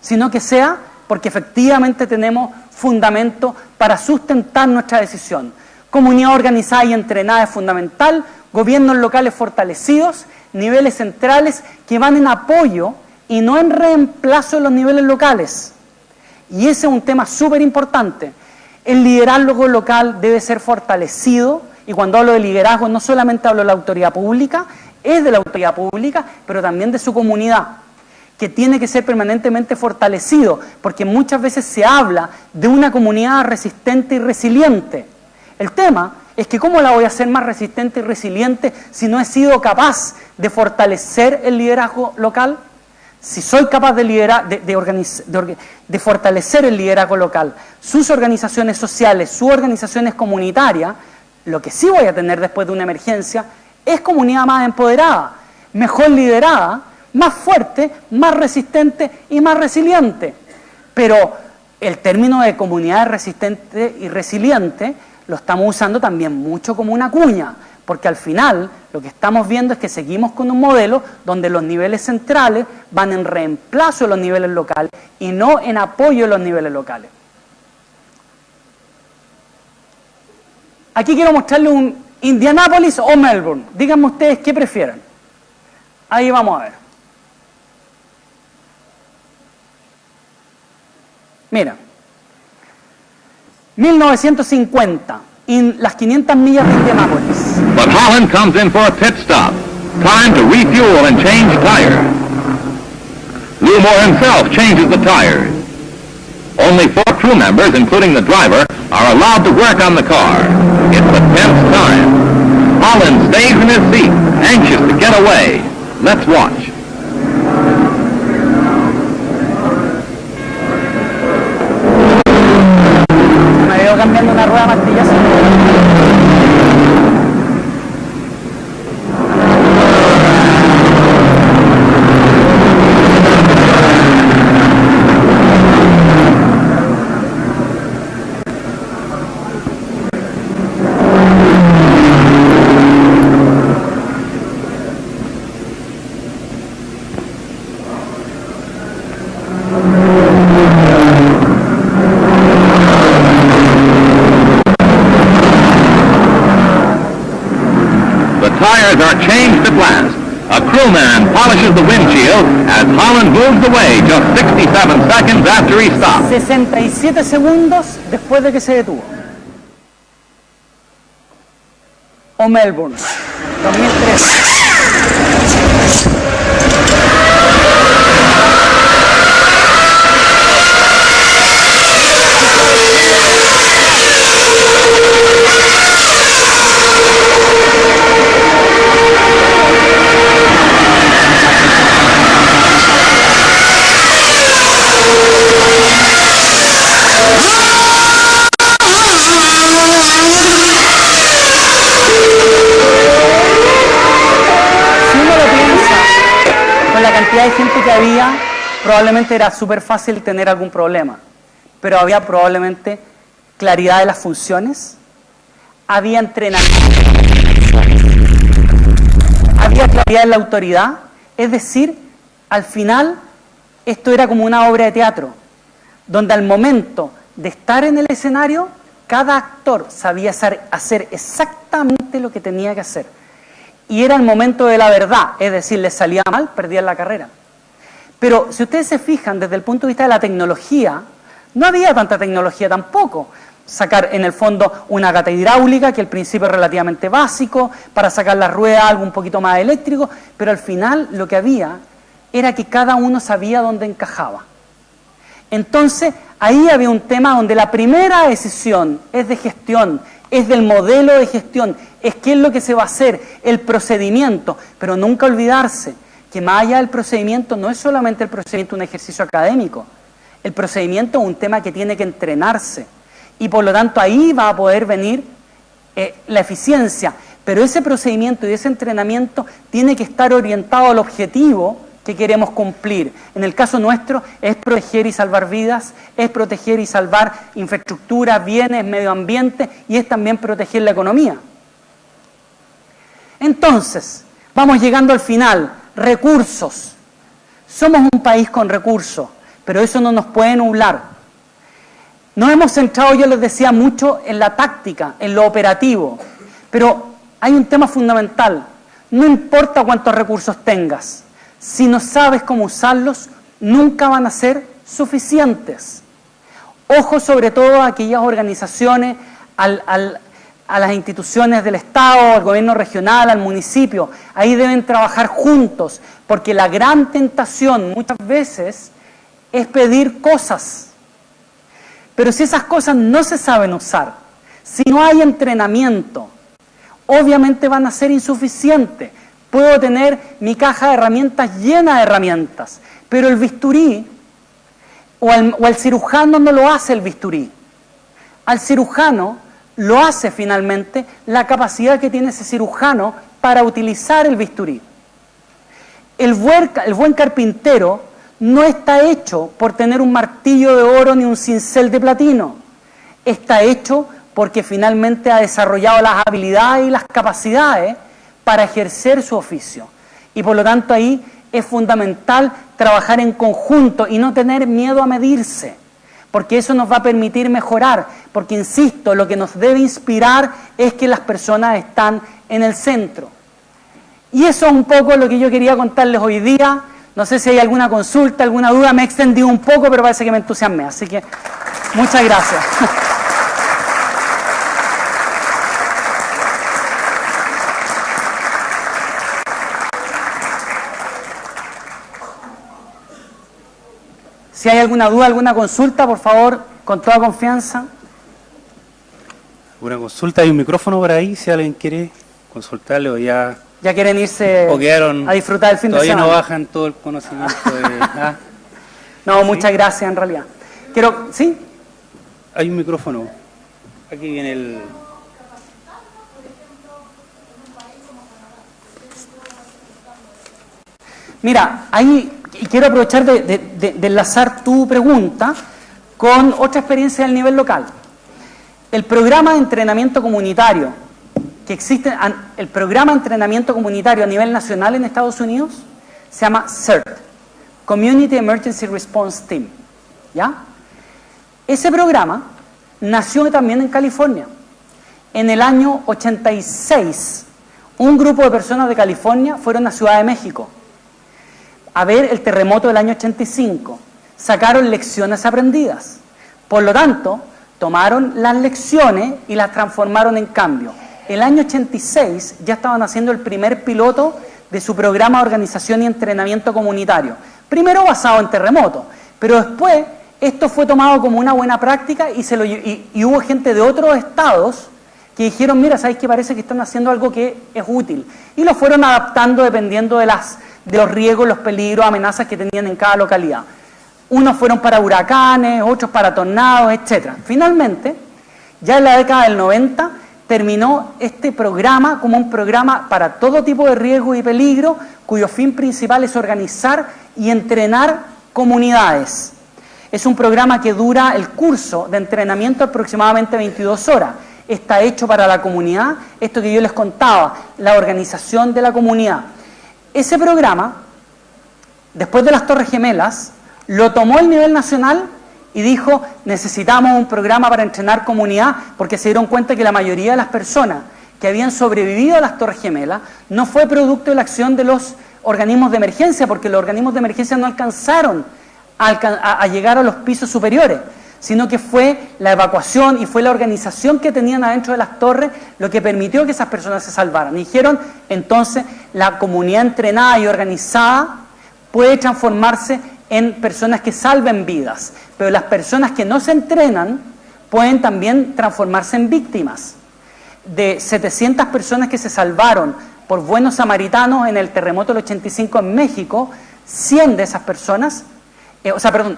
sino que sea porque efectivamente tenemos fundamento para sustentar nuestra decisión. Comunidad organizada y entrenada es fundamental, gobiernos locales fortalecidos, niveles centrales que van en apoyo y no en reemplazo de los niveles locales. Y ese es un tema súper importante. El liderazgo local debe ser fortalecido, y cuando hablo de liderazgo no solamente hablo de la autoridad pública, es de la autoridad pública, pero también de su comunidad, que tiene que ser permanentemente fortalecido, porque muchas veces se habla de una comunidad resistente y resiliente. El tema es que ¿cómo la voy a hacer más resistente y resiliente si no he sido capaz de fortalecer el liderazgo local? Si soy capaz de fortalecer el liderazgo local, sus organizaciones sociales, sus organizaciones comunitarias, lo que sí voy a tener después de una emergencia es comunidad más empoderada, mejor liderada, más fuerte, más resistente y más resiliente. Pero el término de comunidad resistente y resiliente lo estamos usando también mucho como una cuña, porque al final lo que estamos viendo es que seguimos con un modelo donde los niveles centrales van en reemplazo de los niveles locales y no en apoyo de los niveles locales. Aquí quiero mostrarles un Indianápolis o Melbourne. Díganme ustedes qué prefieren. Ahí vamos a ver. Mira, 1950, en las 500 millas de Indianápolis. But Holland comes in for a pit stop. Time to refuel and change tires. Lou Moore himself changes the tires. Only 4 crew members, including the driver, are allowed to work on the car. It's a tense time. Holland stays in his seat, anxious to get away. Let's watch. Me veo cambiando una rueda martillazo. Tires are changed at last. A crewman polishes the windshield as Holland moves away just 67 seconds after he stops. 67 segundos después de que se detuvo. O Melbourne, 2003. de gente que había, probablemente era súper fácil tener algún problema, pero había probablemente claridad de las funciones, había entrenamiento, había claridad en la autoridad, es decir, al final esto era como una obra de teatro, donde al momento de estar en el escenario, cada actor sabía hacer exactamente lo que tenía que hacer. Y era el momento de la verdad, es decir, les salía mal, perdían la carrera. Pero si ustedes se fijan desde el punto de vista de la tecnología, no había tanta tecnología tampoco. Sacar en el fondo una gata hidráulica, que al principio es relativamente básico, para sacar la rueda algo un poquito más eléctrico, pero al final lo que había era que cada uno sabía dónde encajaba. Entonces, ahí había un tema donde la primera decisión es de gestión, es del modelo de gestión, es qué es lo que se va a hacer, el procedimiento, pero nunca olvidarse que más allá del procedimiento no es solamente el procedimiento un ejercicio académico, el procedimiento es un tema que tiene que entrenarse y por lo tanto ahí va a poder venir la eficiencia, pero ese procedimiento y ese entrenamiento tiene que estar orientado al objetivo que queremos cumplir. En el caso nuestro es proteger y salvar vidas, es proteger y salvar infraestructura, bienes, medio ambiente y es también proteger la economía. Entonces, vamos llegando al final. Recursos. Somos un país con recursos, pero eso no nos puede nublar. Nos hemos centrado, yo les decía, mucho en la táctica, en lo operativo, pero hay un tema fundamental. No importa cuántos recursos tengas, si no sabes cómo usarlos, nunca van a ser suficientes. Ojo sobre todo a aquellas organizaciones, a las instituciones del Estado, al gobierno regional, al municipio. Ahí deben trabajar juntos, porque la gran tentación muchas veces es pedir cosas. Pero si esas cosas no se saben usar, si no hay entrenamiento, obviamente van a ser insuficientes. Puedo tener mi caja de herramientas llena de herramientas, pero el bisturí o el cirujano no lo hace el bisturí. Al cirujano lo hace finalmente la capacidad que tiene ese cirujano para utilizar el bisturí. El buen carpintero no está hecho por tener un martillo de oro ni un cincel de platino. Está hecho porque finalmente ha desarrollado las habilidades y las capacidades para ejercer su oficio. Y por lo tanto ahí es fundamental trabajar en conjunto y no tener miedo a medirse, porque eso nos va a permitir mejorar, porque insisto, lo que nos debe inspirar es que las personas están en el centro. Y eso es un poco lo que yo quería contarles hoy día. No sé si hay alguna consulta, alguna duda, me he extendido un poco, pero parece que me entusiasmé, así que muchas gracias. Si hay alguna duda, alguna consulta, por favor, con toda confianza. ¿Alguna consulta? Hay un micrófono por ahí, si alguien quiere consultarle o ya... Ya quieren irse o quedaron, a disfrutar el fin de semana. Todavía no bajan todo el conocimiento de... No, muchas gracias en realidad. ¿Sí? Hay un micrófono. Aquí viene el... Mira, ahí y quiero aprovechar de enlazar tu pregunta con otra experiencia del nivel local. El programa de entrenamiento comunitario que existe, el programa de entrenamiento comunitario a nivel nacional en Estados Unidos se llama CERT, Community Emergency Response Team. ¿Ya? Ese programa nació también en California. En el año 86, un grupo de personas de California fueron a Ciudad de México a ver el terremoto del año 85. Sacaron lecciones aprendidas. Por lo tanto, tomaron las lecciones y las transformaron en cambio. El año 86 ya estaban haciendo el primer piloto de su programa de organización y entrenamiento comunitario. Primero basado en terremotos, pero después esto fue tomado como una buena práctica y hubo gente de otros estados que dijeron, mira, ¿sabes qué? Parece que están haciendo algo que es útil. Y lo fueron adaptando dependiendo de los riesgos, los peligros, amenazas que tenían en cada localidad. Unos fueron para huracanes, otros para tornados, etc. Finalmente, ya en la década del 90, terminó este programa como un programa para todo tipo de riesgo y peligro, cuyo fin principal es organizar y entrenar comunidades. Es un programa que dura el curso de entrenamiento aproximadamente 22 horas. Está hecho para la comunidad, esto que yo les contaba, la organización de la comunidad. Ese programa, después de las Torres Gemelas, lo tomó el nivel nacional y dijo, necesitamos un programa para entrenar comunidad, porque se dieron cuenta que la mayoría de las personas que habían sobrevivido a las Torres Gemelas no fue producto de la acción de los organismos de emergencia, porque los organismos de emergencia no alcanzaron a llegar a los pisos superiores, sino que fue la evacuación y fue la organización que tenían adentro de las torres lo que permitió que esas personas se salvaran. Y dijeron, entonces, la comunidad entrenada y organizada puede transformarse en personas que salven vidas, pero las personas que no se entrenan pueden también transformarse en víctimas. De 700 personas que se salvaron por buenos samaritanos en el terremoto del 85 en México, 100 de esas personas,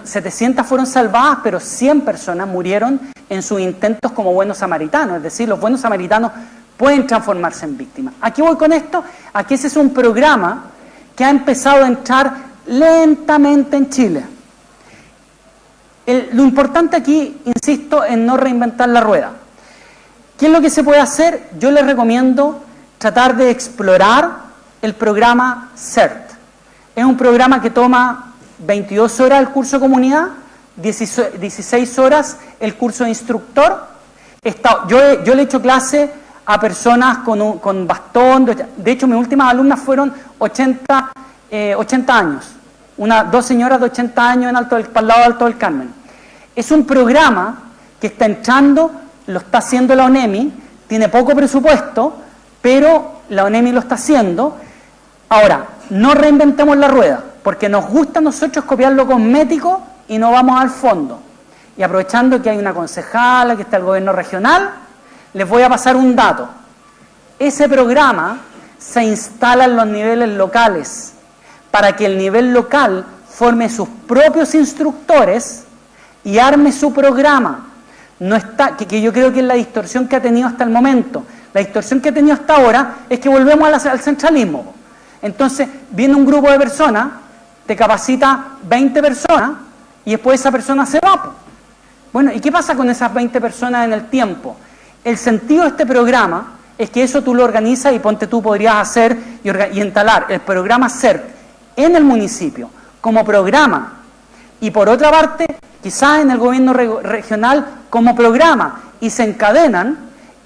700 fueron salvadas, pero 100 personas murieron en sus intentos como buenos samaritanos. Es decir, los buenos samaritanos pueden transformarse en víctimas. ¿A qué voy con esto? A que ese es un programa que ha empezado a entrar lentamente en Chile. Lo importante aquí, insisto, en no reinventar la rueda. ¿Qué es lo que se puede hacer? Yo les recomiendo tratar de explorar el programa CERT. Es un programa que toma 22 horas el curso de comunidad, 16 horas el curso de instructor. Yo le he hecho clase a personas con bastón. De hecho, mis últimas alumnas fueron 80 años. Dos señoras de 80 años para el lado de Alto del Carmen. Es un programa que está entrando, lo está haciendo la ONEMI, tiene poco presupuesto, pero la ONEMI lo está haciendo. Ahora, no reinventemos la rueda, porque nos gusta a nosotros copiar lo cosmético y no vamos al fondo. Y aprovechando que hay una concejala, que está el gobierno regional, les voy a pasar un dato. Ese programa se instala en los niveles locales, para que el nivel local forme sus propios instructores y arme su programa. No está, que yo creo que es la distorsión que ha tenido hasta el momento. La distorsión que ha tenido hasta ahora es que volvemos al centralismo. Entonces, viene un grupo de personas, te capacita 20 personas y después esa persona se va. Bueno, ¿y qué pasa con esas 20 personas en el tiempo? El sentido de este programa es que eso tú lo organizas y ponte tú podrías hacer y instalar el programa CERT en el municipio como programa. Y por otra parte, quizás en el gobierno regional como programa, y se encadenan,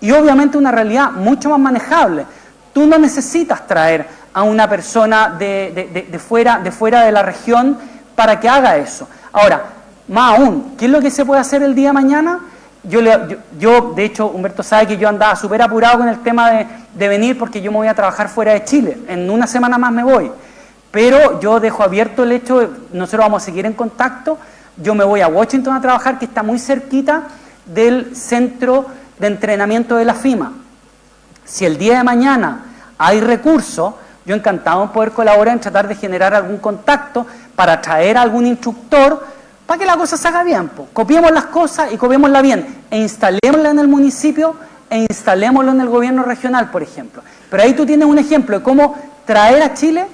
y obviamente una realidad mucho más manejable. Tú no necesitas traer a una persona de fuera de la región para que haga eso. Ahora, más aún, ¿qué es lo que se puede hacer el día de mañana? Yo de hecho, Humberto sabe que yo andaba súper apurado con el tema de venir porque yo me voy a trabajar fuera de Chile. En una semana más me voy. Pero yo dejo abierto el hecho, nosotros vamos a seguir en contacto. Yo me voy a Washington a trabajar, que está muy cerquita del centro de entrenamiento de la FIMA. Si el día de mañana hay recursos, yo encantado en poder colaborar en tratar de generar algún contacto para traer a algún instructor para que la cosa se haga bien. Copiemos las cosas y copiémosla bien e instalémosla en el municipio e instalémoslo en el gobierno regional, por ejemplo. Pero ahí tú tienes un ejemplo de cómo traer a Chile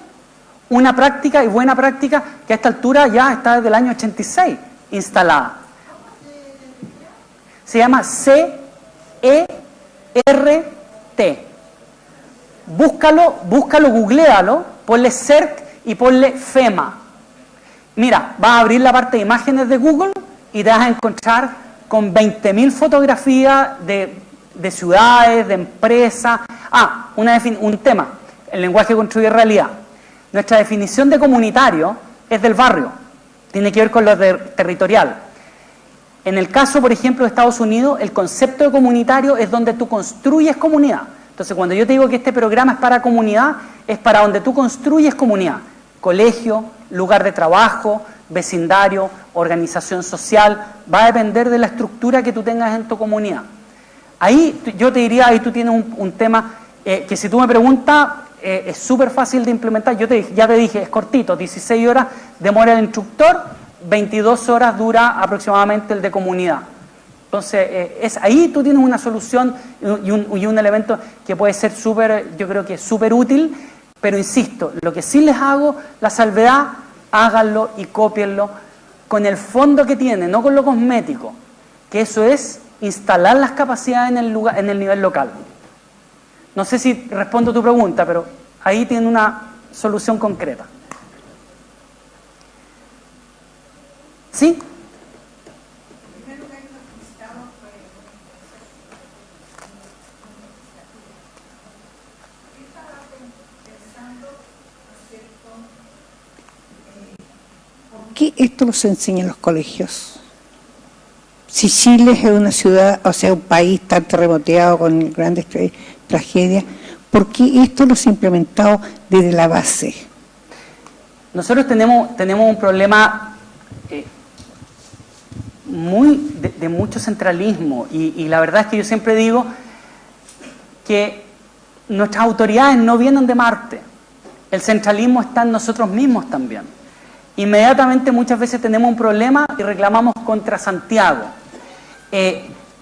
una práctica y buena práctica que a esta altura ya está desde el año 86 instalada. Se llama CERT. Búscalo, googléalo, ponle CERT y ponle FEMA. Mira, vas a abrir la parte de imágenes de Google y te vas a encontrar con 20.000 fotografías de ciudades, de empresas. Un tema, el lenguaje construye realidad. Nuestra definición de comunitario es del barrio, tiene que ver con lo territorial. En el caso, por ejemplo, de Estados Unidos, el concepto de comunitario es donde tú construyes comunidad. Entonces, cuando yo te digo que este programa es para comunidad, es para donde tú construyes comunidad. Colegio, lugar de trabajo, vecindario, organización social, va a depender de la estructura que tú tengas en tu comunidad. Ahí yo te diría, ahí tú tienes un tema que si tú me preguntas, es súper fácil de implementar. Ya te dije, es cortito, 16 horas demora el instructor, 22 horas dura aproximadamente el de comunidad. Entonces, ahí tú tienes una solución y un elemento que puede ser súper, yo creo que es súper útil, pero insisto, lo que sí les hago la salvedad háganlo y cópienlo con el fondo que tiene, no con lo cosmético, que eso es instalar las capacidades en el nivel local. No sé si respondo a tu pregunta, pero ahí tiene una solución concreta. ¿Sí? ¿Qué esto no se enseña en los colegios? Si Chile es una ciudad, o sea, un país tan terremoteado con grandes tragedias, ¿por qué esto no se ha implementado desde la base? Nosotros tenemos un problema de mucho centralismo y la verdad es que yo siempre digo que nuestras autoridades no vienen de Marte. El centralismo está en nosotros mismos también. Inmediatamente muchas veces tenemos un problema y reclamamos contra Santiago.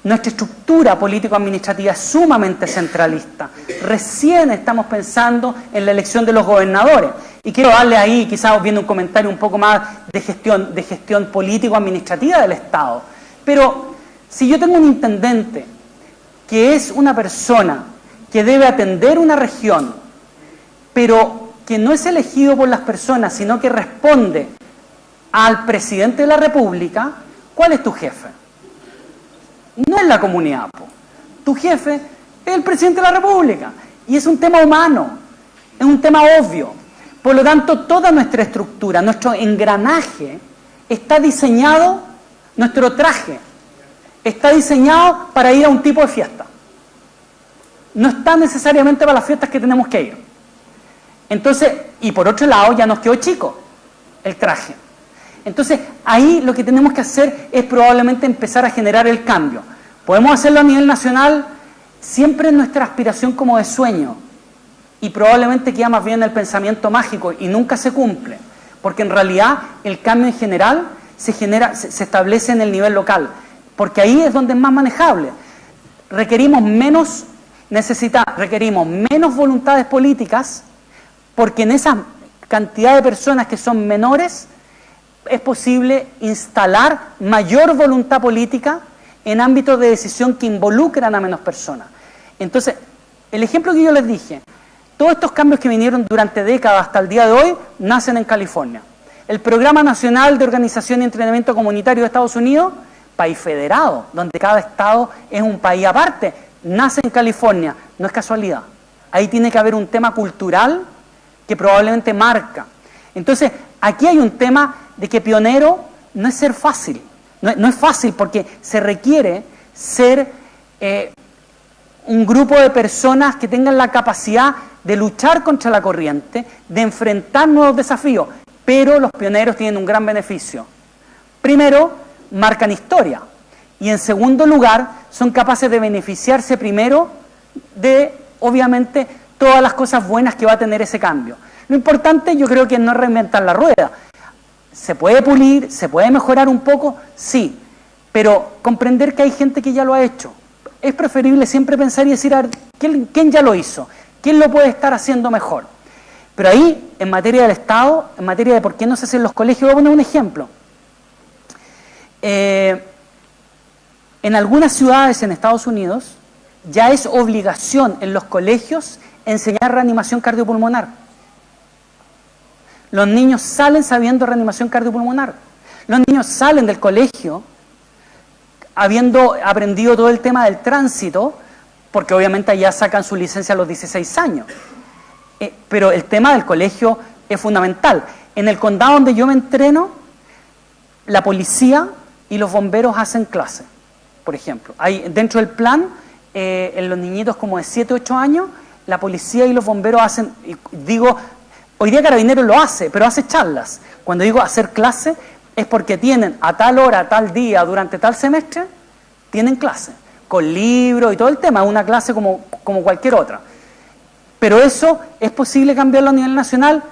Nuestra estructura político-administrativa es sumamente centralista. Recién estamos pensando en la elección de los gobernadores. Y quiero darle ahí, quizás viendo un comentario un poco más de gestión político-administrativa del Estado. Pero si yo tengo un intendente que es una persona que debe atender una región, pero que no es elegido por las personas, sino que responde al presidente de la República, ¿cuál es tu jefe? No es la comunidad, tu jefe es el presidente de la República. Y es un tema humano, es un tema obvio. Por lo tanto, toda nuestra estructura, nuestro engranaje, está diseñado, nuestro traje, está diseñado para ir a un tipo de fiesta. No está necesariamente para las fiestas que tenemos que ir. Entonces, y por otro lado, ya nos quedó chico el traje. Entonces, ahí lo que tenemos que hacer es probablemente empezar a generar el cambio. Podemos hacerlo a nivel nacional, siempre en nuestra aspiración como de sueño, y probablemente queda más bien el pensamiento mágico y nunca se cumple, porque en realidad el cambio en general se establece en el nivel local, porque ahí es donde es más manejable. Requerimos menos voluntades políticas, porque en esa cantidad de personas que son menores es posible instalar mayor voluntad política en ámbitos de decisión que involucran a menos personas. Entonces, el ejemplo que yo les dije, todos estos cambios que vinieron durante décadas hasta el día de hoy, nacen en California. El Programa Nacional de Organización y Entrenamiento Comunitario de Estados Unidos, país federado, donde cada estado es un país aparte, nace en California, no es casualidad. Ahí tiene que haber un tema cultural que probablemente marca. Entonces, aquí hay un tema de que pionero no es ser fácil. No es fácil porque se requiere ser un grupo de personas que tengan la capacidad de luchar contra la corriente, de enfrentar nuevos desafíos. Pero los pioneros tienen un gran beneficio. Primero, marcan historia. Y en segundo lugar, son capaces de beneficiarse primero de, obviamente, todas las cosas buenas que va a tener ese cambio. Lo importante yo creo que no es reinventar la rueda. ¿Se puede pulir? ¿Se puede mejorar un poco? Sí, pero comprender que hay gente que ya lo ha hecho. Es preferible siempre pensar y decir, a ver, ¿quién ya lo hizo? ¿Quién lo puede estar haciendo mejor? Pero ahí, en materia del Estado, en materia de por qué no se hace en los colegios, voy a poner un ejemplo. En algunas ciudades en Estados Unidos ya es obligación en los colegios enseñar reanimación cardiopulmonar. Los niños salen sabiendo reanimación cardiopulmonar. Los niños salen del colegio habiendo aprendido todo el tema del tránsito, porque obviamente ya sacan su licencia a los 16 años. Pero el tema del colegio es fundamental. En el condado donde yo me entreno, la policía y los bomberos hacen clase, por ejemplo. Dentro del plan, en los niñitos como de 7 o 8 años, la policía y los bomberos hacen, hoy día Carabineros lo hace, pero hace charlas. Cuando digo hacer clase, es porque tienen a tal hora, a tal día, durante tal semestre, tienen clase, con libros y todo el tema, una clase como cualquier otra. Pero eso es posible cambiarlo a nivel nacional.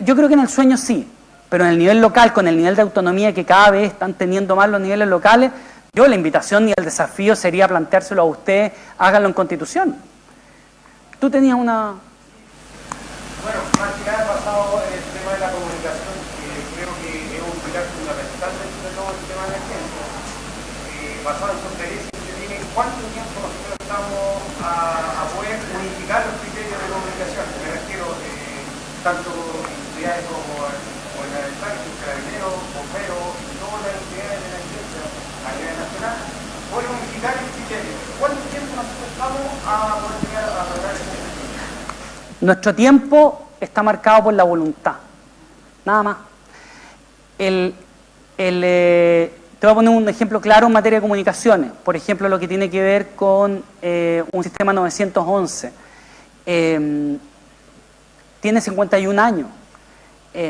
Yo creo que en el sueño sí, pero en el nivel local, con el nivel de autonomía que cada vez están teniendo más los niveles locales, yo la invitación y el desafío sería planteárselo a ustedes, háganlo en Constitución. Tú tenías una... Bueno, más que nada pasado el tema de la comunidad. basado en su experiencia que tiene, ¿cuánto tiempo nosotros estamos a poder unificar los criterios de comunicación? Me refiero tanto entidades como la del Tránsito, Carabineros, Bomberos y todas las entidades de la agencia a nivel nacional, poder unificar el criterio. ¿Cuánto tiempo nosotros estamos a poder llegar a lograr ese criterio? Nuestro tiempo está marcado por la voluntad, nada más. Te voy a poner un ejemplo claro en materia de comunicaciones. Por ejemplo, lo que tiene que ver con un sistema 911. Tiene 51 años.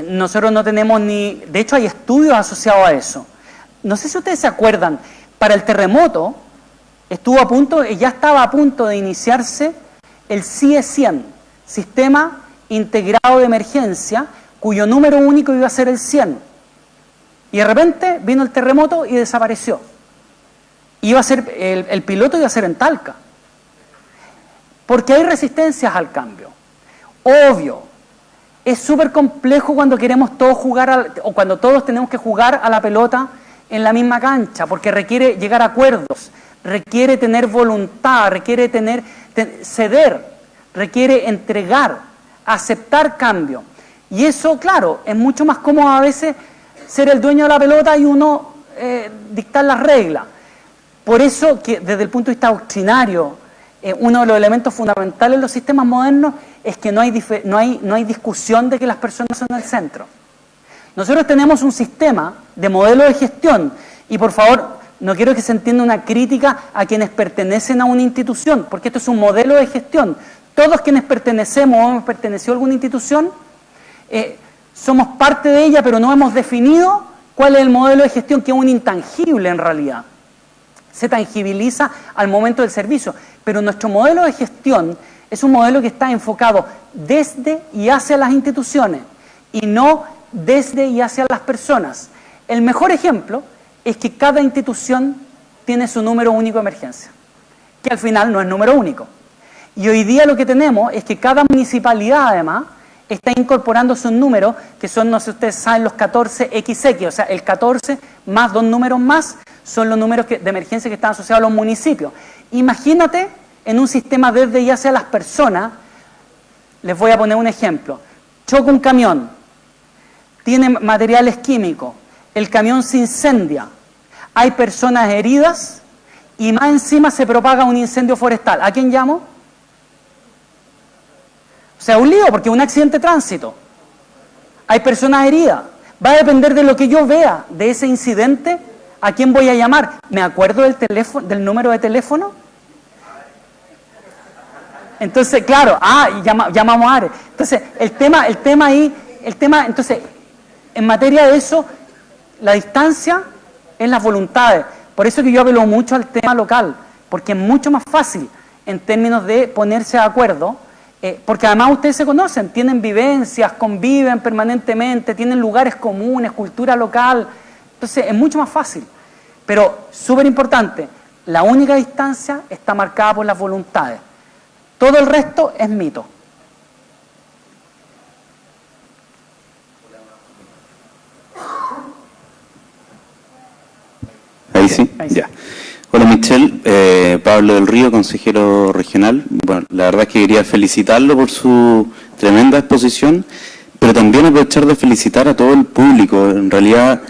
Nosotros no tenemos ni... De hecho, hay estudios asociados a eso. No sé si ustedes se acuerdan, para el terremoto ya estaba a punto de iniciarse el CIE 100, Sistema Integrado de Emergencia, cuyo número único iba a ser el 100. Y de repente vino el terremoto y desapareció. Iba a ser, el piloto iba a ser en Talca. Porque hay resistencias al cambio. Obvio, es súper complejo cuando queremos todos jugar, o cuando todos tenemos que jugar a la pelota en la misma cancha, porque requiere llegar a acuerdos, requiere tener voluntad, requiere ceder, requiere entregar, aceptar cambio. Y eso, claro, es mucho más cómodo a veces ser el dueño de la pelota y uno dictar las reglas. Por eso que desde el punto de vista doctrinario, uno de los elementos fundamentales de los sistemas modernos es que no hay discusión de que las personas son el centro. Nosotros tenemos un sistema de modelo de gestión y, por favor, no quiero que se entienda una crítica a quienes pertenecen a una institución, porque esto es un modelo de gestión. Todos quienes pertenecemos o hemos pertenecido a alguna institución somos parte de ella, pero no hemos definido cuál es el modelo de gestión, que es un intangible en realidad. Se tangibiliza al momento del servicio, pero nuestro modelo de gestión es un modelo que está enfocado desde y hacia las instituciones y no desde y hacia las personas. El mejor ejemplo es que cada institución tiene su número único de emergencia, que al final no es número único. Y hoy día lo que tenemos es que cada municipalidad, además, está incorporando sus números, que son, no sé si ustedes saben, los 14XX, o sea, el 14 más 2 números más son los números de emergencia que están asociados a los municipios. Imagínate en un sistema desde y hacia las personas. Les voy a poner un ejemplo. Choca un camión, tiene materiales químicos, el camión se incendia, hay personas heridas y más encima se propaga un incendio forestal. ¿A quién llamo? O sea, un lío, porque es un accidente de tránsito. Hay personas heridas. Va a depender de lo que yo vea de ese incidente, ¿a quién voy a llamar? ¿Me acuerdo del número de teléfono? Entonces, claro, llamamos a Ares. Entonces, entonces, en materia de eso, la distancia es las voluntades. Por eso que yo apelo mucho al tema local, porque es mucho más fácil en términos de ponerse de acuerdo. Porque además ustedes se conocen, tienen vivencias, conviven permanentemente, tienen lugares comunes, cultura local, entonces es mucho más fácil. Pero, súper importante, la única distancia está marcada por las voluntades. Todo el resto es mito. Ahí sí, ya. Hola Michelle, Pablo del Río, consejero regional. Bueno, la verdad es que quería felicitarlo por su tremenda exposición, pero también aprovechar de felicitar a todo el público. En realidad,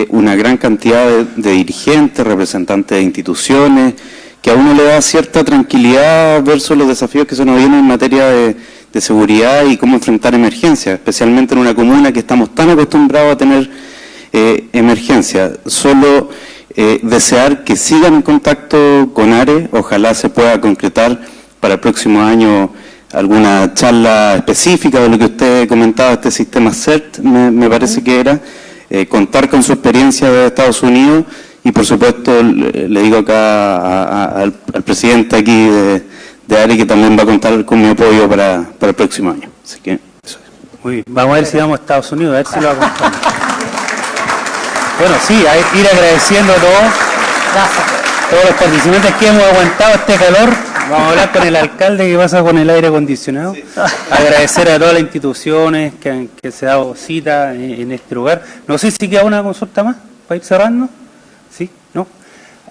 una gran cantidad de dirigentes, representantes de instituciones, que a uno le da cierta tranquilidad versus los desafíos que se nos vienen en materia de seguridad y cómo enfrentar emergencias, especialmente en una comuna que estamos tan acostumbrados a tener emergencias. Solo desear que sigan en contacto con Ares, ojalá se pueda concretar para el próximo año alguna charla específica de lo que usted comentaba, este sistema CERT, me parece que era, contar con su experiencia de Estados Unidos y por supuesto le digo acá al presidente aquí de Ares que también va a contar con mi apoyo para el próximo año. Así que eso es. Muy bien. Vamos a ver si vamos a Estados Unidos, a ver si lo acompañamos. Bueno, sí, ir agradeciendo a todos los participantes que hemos aguantado este calor. Vamos a hablar con el alcalde que pasa con el aire acondicionado. Sí. Agradecer a todas las instituciones que se han dado cita en este lugar. No sé si queda una consulta más para ir cerrando. ¿Sí? ¿No?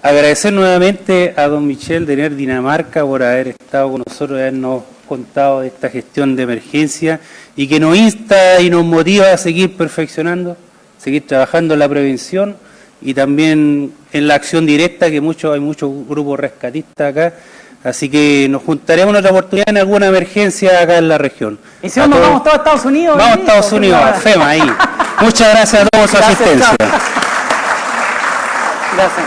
Agradecer nuevamente a don Michel de NER Dinamarca por haber estado con nosotros, habernos contado de esta gestión de emergencia y que nos insta y nos motiva a seguir perfeccionando, seguir trabajando en la prevención y también en la acción directa, que hay muchos grupos rescatistas acá, así que nos juntaremos en otra oportunidad en alguna emergencia acá en la región. Y si no, nos vamos todos a Estados Unidos. Vamos a Estados Unidos, a FEMA ahí. Muchas gracias a todos por su asistencia. Gracias.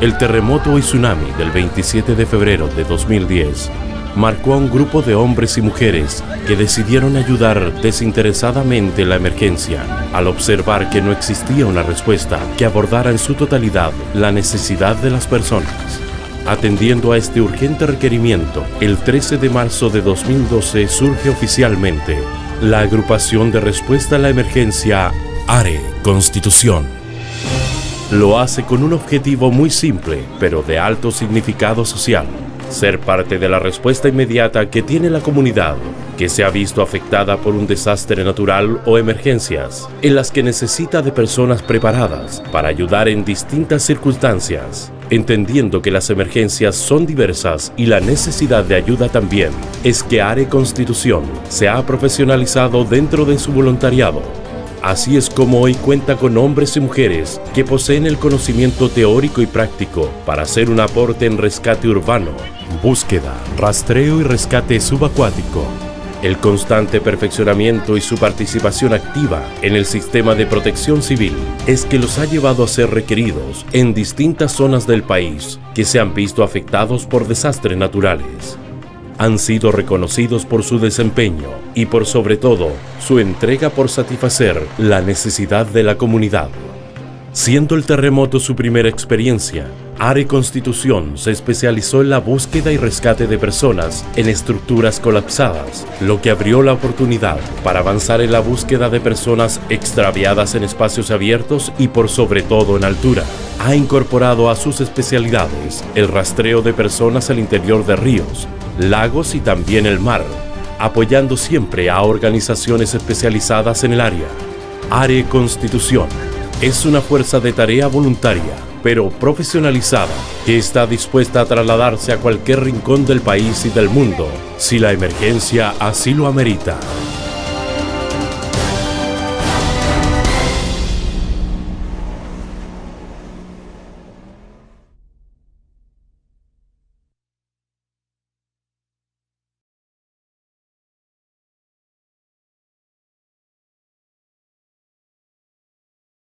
El terremoto y tsunami del 27 de febrero de 2010 marcó a un grupo de hombres y mujeres que decidieron ayudar desinteresadamente en la emergencia, al observar que no existía una respuesta que abordara en su totalidad la necesidad de las personas. Atendiendo a este urgente requerimiento, el 13 de marzo de 2012 surge oficialmente la agrupación de respuesta a la emergencia ARE Constitución. Lo hace con un objetivo muy simple, pero de alto significado social: ser parte de la respuesta inmediata que tiene la comunidad que se ha visto afectada por un desastre natural o emergencias, en las que necesita de personas preparadas para ayudar en distintas circunstancias, entendiendo que las emergencias son diversas y la necesidad de ayuda también. Es que ARE Constitución se ha profesionalizado dentro de su voluntariado. Así es como hoy cuenta con hombres y mujeres que poseen el conocimiento teórico y práctico para hacer un aporte en rescate urbano, búsqueda, rastreo y rescate subacuático. El constante perfeccionamiento y su participación activa en el sistema de protección civil es que los ha llevado a ser requeridos en distintas zonas del país que se han visto afectados por desastres naturales. Han sido reconocidos por su desempeño y por sobre todo su entrega por satisfacer la necesidad de la comunidad. Siendo el terremoto su primera experiencia, ARE Constitución se especializó en la búsqueda y rescate de personas en estructuras colapsadas, lo que abrió la oportunidad para avanzar en la búsqueda de personas extraviadas en espacios abiertos y por sobre todo en altura. Ha incorporado a sus especialidades el rastreo de personas al interior de ríos, lagos y también el mar, apoyando siempre a organizaciones especializadas en el área. ARE Constitución es una fuerza de tarea voluntaria, pero profesionalizada, que está dispuesta a trasladarse a cualquier rincón del país y del mundo, si la emergencia así lo amerita.